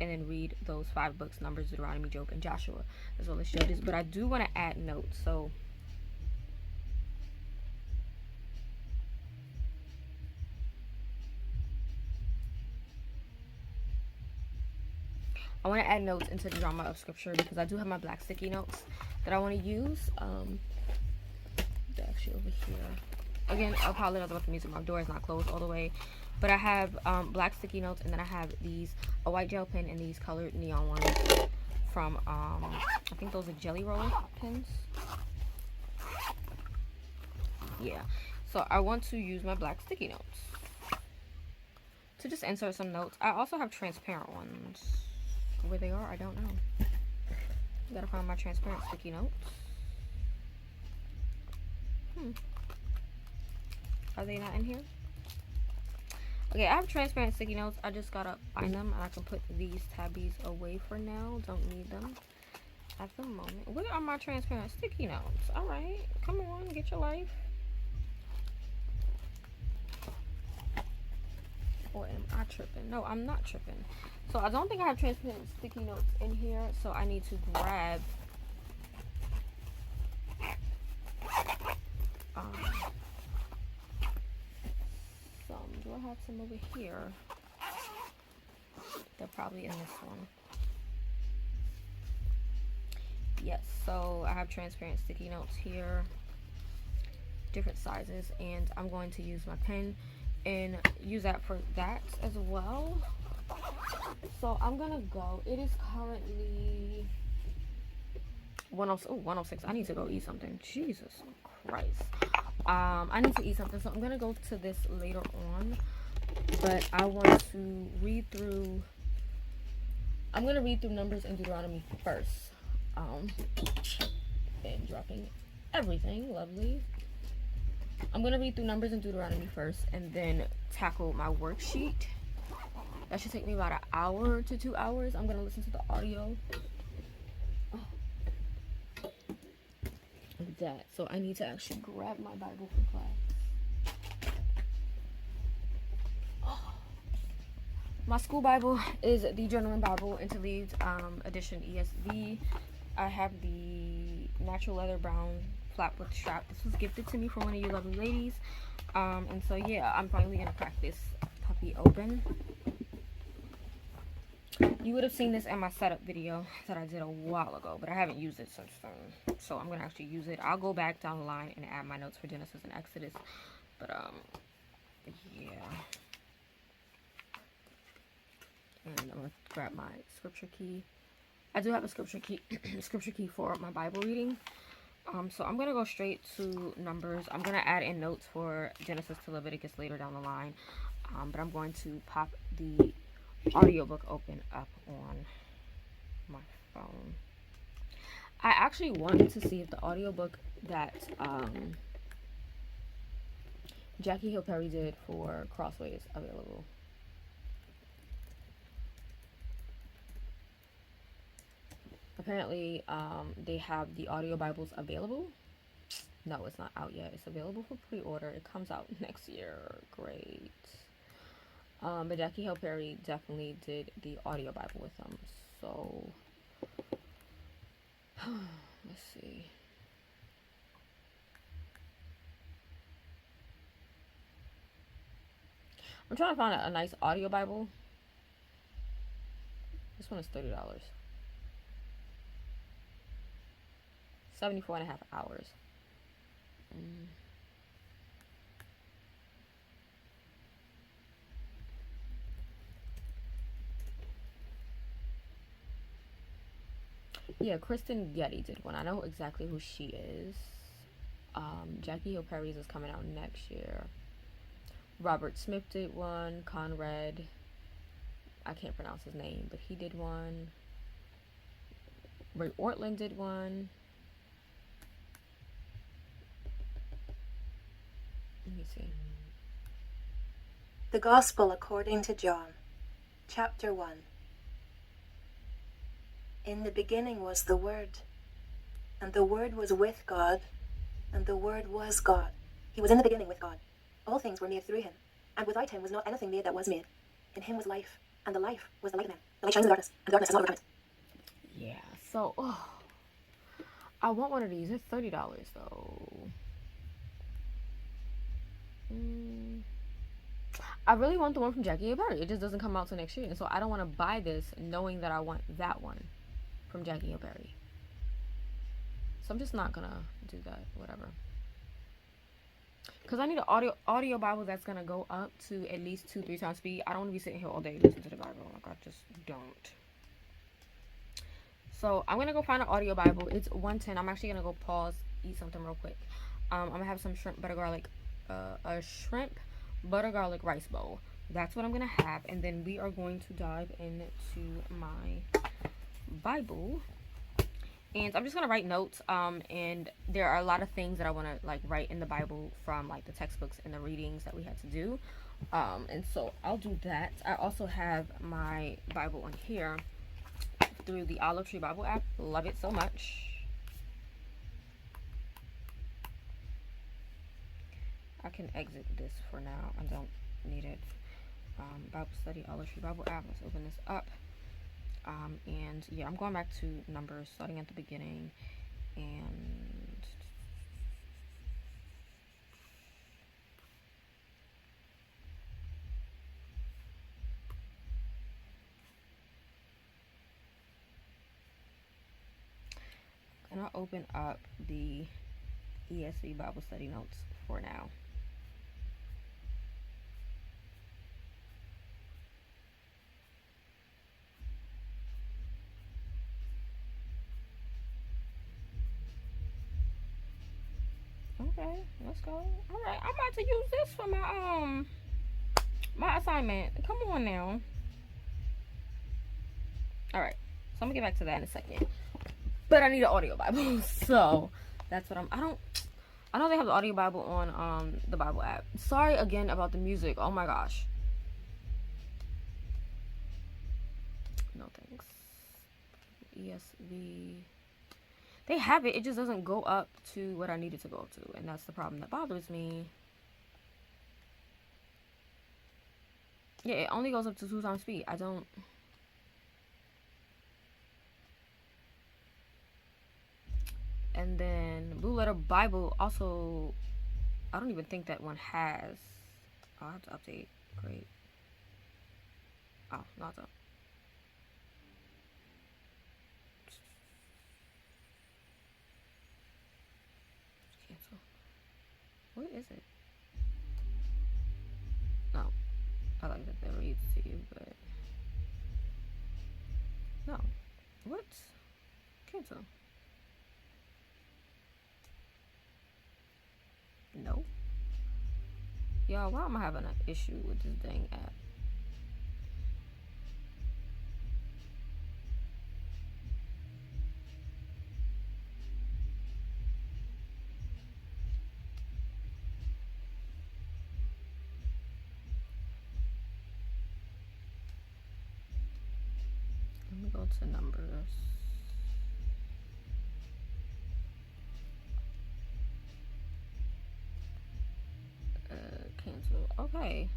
and then read those 5 books, Numbers, Deuteronomy, Job, and Joshua, as well as Judges. But I do want to add notes. So I want to add notes into the drama of scripture because I do have my black sticky notes that I want to use. They're actually over here. Again, I apologize about the music. My door is not closed all the way. But I have black sticky notes, and then I have a white gel pen and these colored neon ones from, I think those are Jelly Roll pens. Yeah. So I want to use my black sticky notes to just insert some notes. I also have transparent ones. Where they are, I don't know. Gotta find my transparent sticky notes. Are they not in here? Okay, I have transparent sticky notes. I just gotta find them, and I can put these tabbies away for now. Don't need them at the moment. Where are my transparent sticky notes? All right, come on, get your life. Or am I tripping? No, I'm not tripping. So I don't think I have transparent sticky notes in here, so I need to grab some. Do I have some over here? They're probably in this one. Yes, so I have transparent sticky notes here, different sizes, and I'm going to use my pen and use that for that as well. So I'm gonna go. It is currently 106. I need to go eat something. Jesus Christ. I need to eat something, so I'm gonna go to this later on. But I want to read through. I'm gonna read through Numbers and Deuteronomy first. And dropping everything, lovely. I'm gonna read through Numbers and Deuteronomy first, and then tackle my worksheet. That should take me about an hour to 2 hours. I'm gonna listen to the audio. Like that. So I need to actually grab my Bible for class. My school Bible is the Journal Bible Interleaved edition ESV. I have the natural leather brown flatwood strap. This was gifted to me from one of you lovely ladies. And so yeah, I'm finally gonna crack this puppy open. You would have seen this in my setup video that I did a while ago, but I haven't used it since then. So I'm gonna actually use it. I'll go back down the line and add my notes for Genesis and Exodus. But yeah. And I'm gonna grab my scripture key. I do have a scripture key for my Bible reading. So I'm gonna go straight to Numbers. I'm gonna add in notes for Genesis to Leviticus later down the line. But I'm going to pop the audiobook open up on my phone. I actually wanted to see if the audiobook that Jackie Hill Perry did for Crossway is available. Apparently, they have the audio Bibles available. No, it's not out yet. It's available for pre-order. It comes out next year. Great. But Jackie Hill Perry definitely did the audio Bible with them. So, let's see. I'm trying to find a nice audio Bible. This one is $30. 74.5 hours. Yeah, Kristen Getty did one. I know exactly who she is. Jackie Hill Perry's is coming out next year. Robert Smith did one. Conrad, I can't pronounce his name, but he did one. Ray Ortland did one. Let me see. The Gospel according to John, chapter 1. In the beginning was the Word, and the Word was with God, and the Word was God. He was in the beginning with God. All things were made through him, and without him was not anything made that was made. In him was life, and the life was the light of men. The light shines in the darkness, and the darkness has not overcome it. Yeah, so I want one of these. It's $30 though. I really want the one from Jackie Hill Perry. It just doesn't come out till next year, and so I don't want to buy this knowing that I want that one from Jackie Hill Perry. So I'm just not gonna do that. Whatever. Because I need an audio Bible that's gonna go up to at least 2-3 times speed. I don't want to be sitting here all day listening to the Bible. Like, I just don't. So I'm gonna go find an audio Bible. It's 110. I'm actually gonna go pause, eat something real quick. I'm gonna have some shrimp butter garlic, a shrimp butter garlic rice bowl. That's what I'm gonna have, and then we are going to dive into my Bible. And I'm just gonna write notes. And there are a lot of things that I want to like write in the Bible from like the textbooks and the readings that we had to do. And so I'll do that. I also have my Bible on here through the Olive Tree Bible app. Love it so much. I can exit this for now. I don't need it. Bible study, Olive Tree Bible app. Let's open this up. And yeah, I'm going back to Numbers, starting at the beginning, and I'm gonna open up the ESV Bible study notes for now. Okay, let's go. All right, I'm about to use this for my assignment. Come on now. All right, so I'm gonna get back to that in a second. But I need an audio Bible, so that's what I know they have the audio Bible on the Bible app. Sorry again about the music. Oh my gosh. No thanks. ESV. They have it. It just doesn't go up to what I need it to go up to, and that's the problem that bothers me. Yeah, it only goes up to 2 times speed. I don't. And then Blue Letter Bible also, I don't even think that one has. I'll have to update. Great. Oh, not that. Cancel. What is it? No. I like that reads to you, but no. What? Cancel. No. Y'all, why am I having an issue with this dang app? Let me go to Numbers. Cancel. Okay.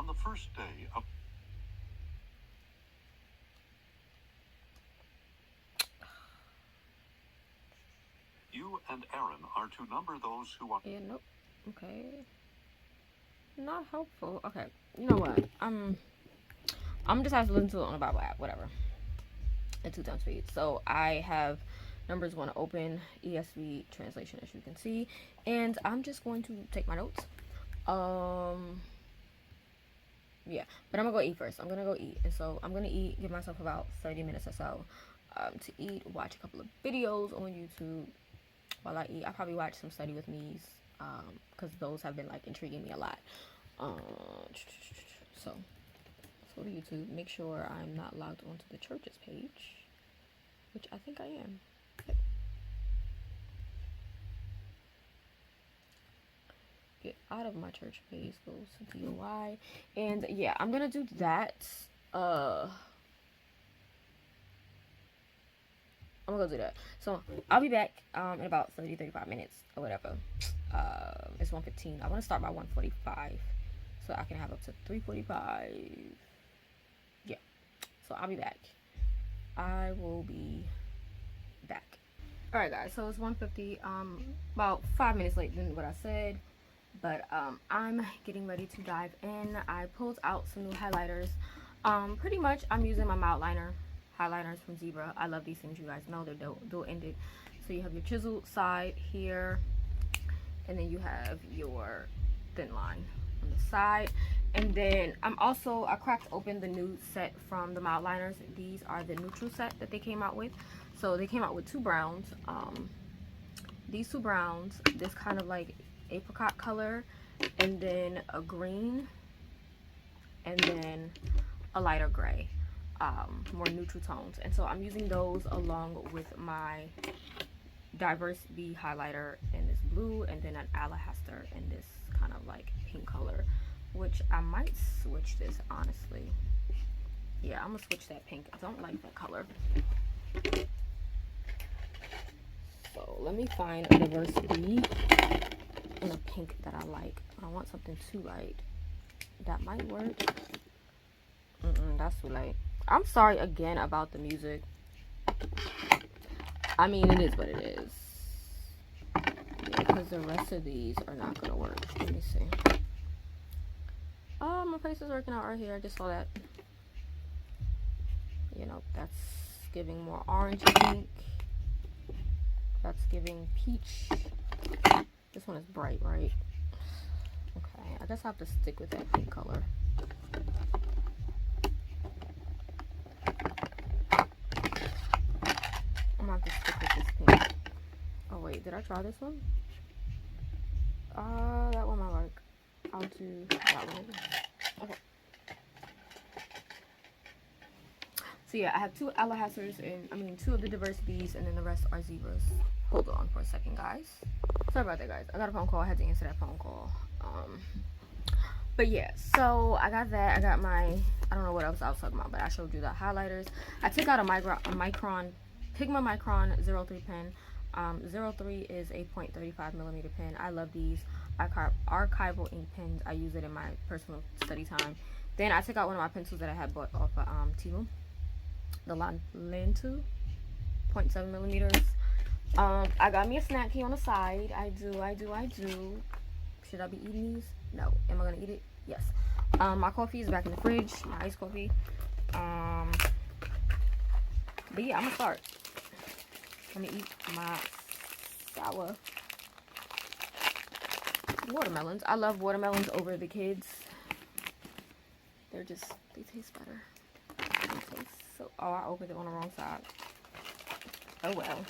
On the first day of you and Aaron are to number those who are. Yeah, nope. Okay. Not helpful. Okay. You know what? I'm just have to listen to it on the Bible app, whatever. At 2 times speed. So I have Numbers 1 open, ESV translation, as you can see, and I'm just going to take my notes. Yeah, but I'm gonna go eat first. I'm gonna go eat, and so I'm gonna eat. Give myself about 30 minutes or so to eat. Watch a couple of videos on YouTube while I eat. I'll probably watch some study with me's because those have been like intriguing me a lot. So let's go to YouTube. Make sure I'm not logged onto the church's page, which I think I am. Yep. Get out of my church page, go to DOI, and yeah, I'm gonna do that. I'm gonna go do that. So I'll be back in about 30-35 minutes or whatever. It's 1:15. I want to start by 1:45 so I can have up to 3:45. Yeah, so I'll be back. I will be back. All right, guys, so it's 1:50. About 5 minutes late than what I said, but I'm getting ready to dive in. I pulled out some new highlighters. Pretty much I'm using my mild liner highlighters from Zebra. I love these things, you guys know. They're dual-ended. So you have your chiseled side here, and then you have your thin line on the side. And then I cracked open the new set from the mild liners. These are the neutral set that they came out with. So they came out with 2 browns. These 2 browns, this kind of like apricot color, and then a green, and then a lighter gray, more neutral tones. And so I'm using those along with my Diverse B highlighter in this blue, and then an alabaster in this kind of like pink color, which I might switch this, honestly. Yeah, I'm gonna switch that pink. I don't like that color. So let me find a Diverse B in a pink that I like. I don't want something too light. That might work. That's too light. I'm sorry again about the music. I mean, it is what it is. Yeah, because the rest of these are not gonna work. Let me see. Oh, my face is working out right here. I just saw that. You know, that's giving more orange pink. That's giving peach. This one is bright, right? Okay, I guess I have to stick with that pink color. I'm gonna have to stick with this pink. Oh wait, did I try this one? That one might work. I'll do that one. Okay. So yeah, I have 2 alahasters and 2 of the Diverse B's, and then the rest are Zebras. Hold on for a second, guys. Sorry about that, guys. I got a phone call. I had to answer that phone call. But yeah, so I got that. I got my, I don't know what else I was talking about, but I showed you the highlighters. I took out a Micron Pigma Micron 03 pen. 03 is a 0.35 millimeter pen. I love these archival ink pens. I use it in my personal study time. Then I took out one of my pencils that I had bought off of Temu, the Lantu 0.7 millimeters. I got me a snack here on the side. I do. Should I be eating these? No. Am I gonna eat it? Yes. My coffee is back in the fridge, my iced coffee. But yeah, I'm gonna start. Let me eat my sour watermelons. I love watermelons over the kids. They taste better. Oh, I opened it on the wrong side. Oh well.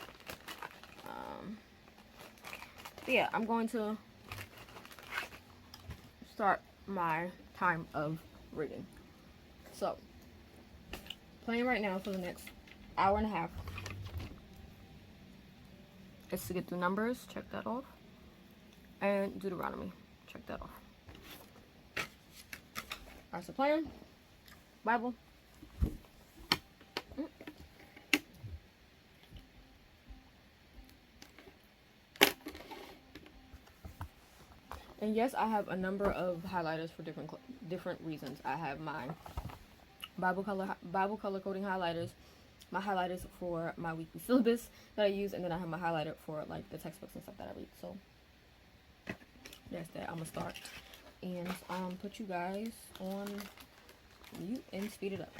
Yeah, I'm going to start my time of reading. So, playing right now for the next hour and a half is to get through Numbers, check that off, and Deuteronomy, check that off. Alright, so playing, Bible. And yes, I have a number of highlighters for different reasons. I have my Bible color coding highlighters, my highlighters for my weekly syllabus that I use, and then I have my highlighter for like the textbooks and stuff that I read. So that's that. I'm gonna start and put you guys on mute and speed it up.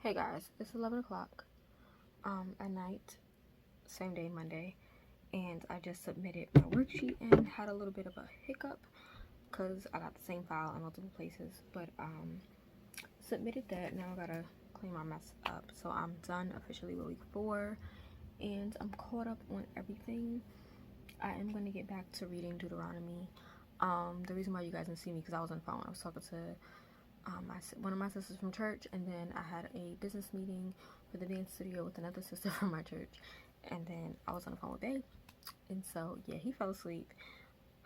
Hey guys, it's 11 o'clock at night, same day, Monday, and I just submitted my worksheet and had a little bit of a hiccup because I got the same file in multiple places, but submitted that. Now I gotta clean my mess up. So I'm done officially with week 4 and I'm caught up on everything. I am going to get back to reading Deuteronomy. The reason why you guys didn't see me because I was on the phone. I was talking to one of my sisters from church, and then I had a business meeting for the dance studio with another sister from my church, and then I was on the phone with Babe, and so yeah, he fell asleep.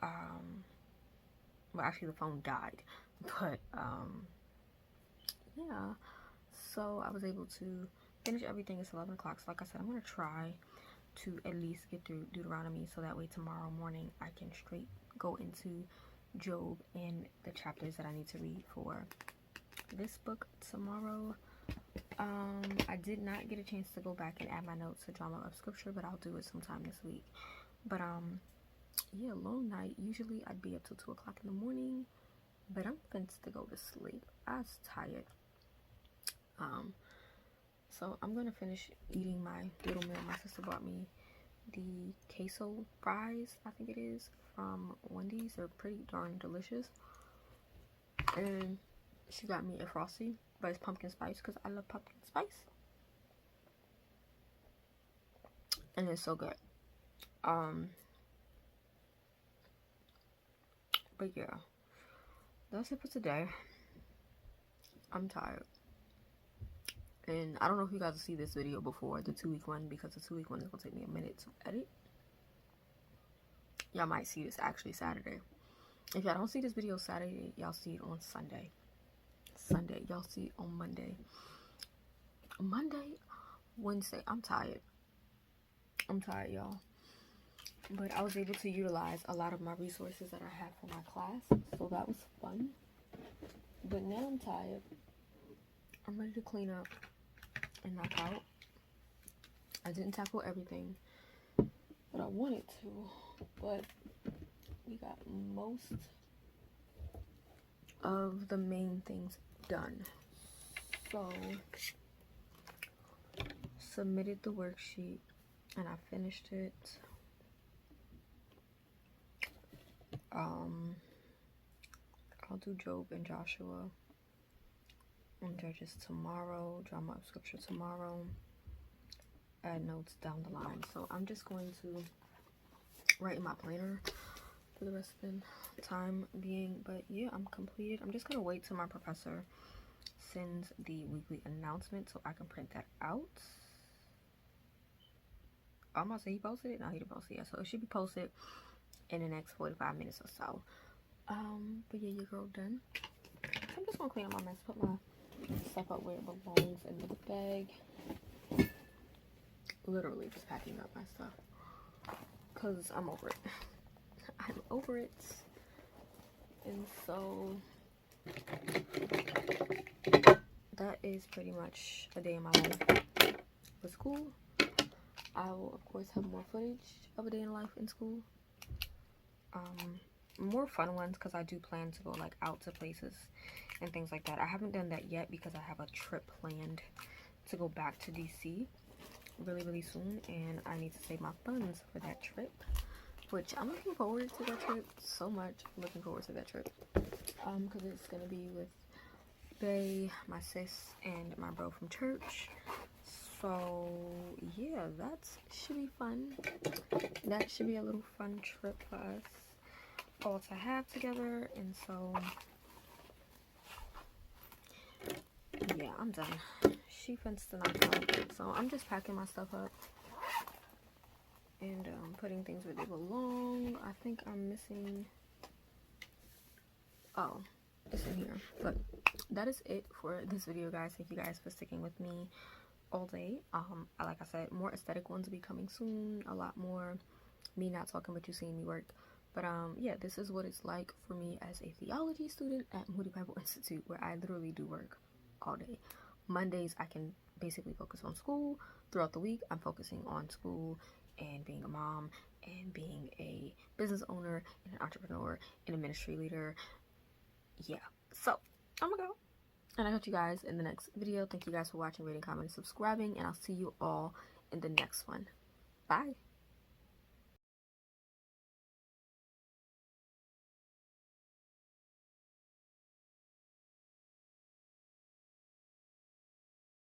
Well, actually the phone died, but yeah, so I was able to finish everything. It's 11 o'clock, so like I said, I'm gonna try to at least get through Deuteronomy so that way tomorrow morning I can straight go into Job and the chapters that I need to read for this book tomorrow. I did not get a chance to go back and add my notes to Drama of Scripture, but I'll do it sometime this week. But yeah, long night. Usually I'd be up till 2 o'clock in the morning, but I'm going to go to sleep. I was tired. So I'm gonna finish eating my little meal. My sister bought me the queso fries, I think it is, from Wendy's. They're pretty darn delicious. And she got me a Frosty, but it's pumpkin spice because I love pumpkin spice. And it's so good. But yeah, that's it for today. I'm tired. And I don't know if you guys will see this video before the 2-week one, because the 2-week one is going to take me a minute to edit. Y'all might see this actually Saturday. If y'all don't see this video Saturday, y'all see it on Sunday. Y'all see it on Monday. Wednesday. I'm tired, y'all. But I was able to utilize a lot of my resources that I had for my class, so that was fun. But now I'm tired. I'm ready to clean up and knock out. I didn't tackle everything, but I wanted to. But we got most of the main things done. So, submitted the worksheet and I finished it. I'll do Job and Joshua and Judges tomorrow, drama of scripture tomorrow, add notes down the line. So I'm just going to write in my planner for the rest of the time being. But yeah, I'm completed. I'm just gonna wait till my professor sends the weekly announcement so I can print that out. I'm gonna say he posted it. No, he didn't post it yet, so it should be posted in the next 45 minutes or so. But yeah, your girl done. So I'm just gonna clean up my mess, put my stuff up where it belongs in the bag. Literally just packing up my stuff because I'm over it. I'm over it. And so that is pretty much a day in my life with school. I will of course have more footage of a day in life in school. More fun ones because I do plan to go like out to places and things like that. I haven't done that yet because I have a trip planned to go back to DC really soon, and I need to save my funds for that trip, which I'm looking forward to that trip so much. I'm looking forward to that trip because it's gonna be with Bay, my sis, and my bro from church. So yeah, that should be fun. That should be a little fun trip for us all to have together. And so yeah, I'm done. She fenced the night out, so I'm just packing my stuff up and putting things where they belong. I think I'm missing, oh, it's in here. But that is it for this video, guys. Thank you guys for sticking with me all day. Like I said, more aesthetic ones will be coming soon. A lot more me not talking but you seeing me work. But yeah, this is what it's like for me as a theology student at Moody Bible Institute, where I literally do work all day. Mondays I can basically focus on school. Throughout the week I'm focusing on school and being a mom and being a business owner and an entrepreneur and a ministry leader. Yeah, so I'm gonna go, and I'll catch you guys in the next video. Thank you guys for watching, rating, commenting, subscribing, and I'll see you all in the next one. Bye.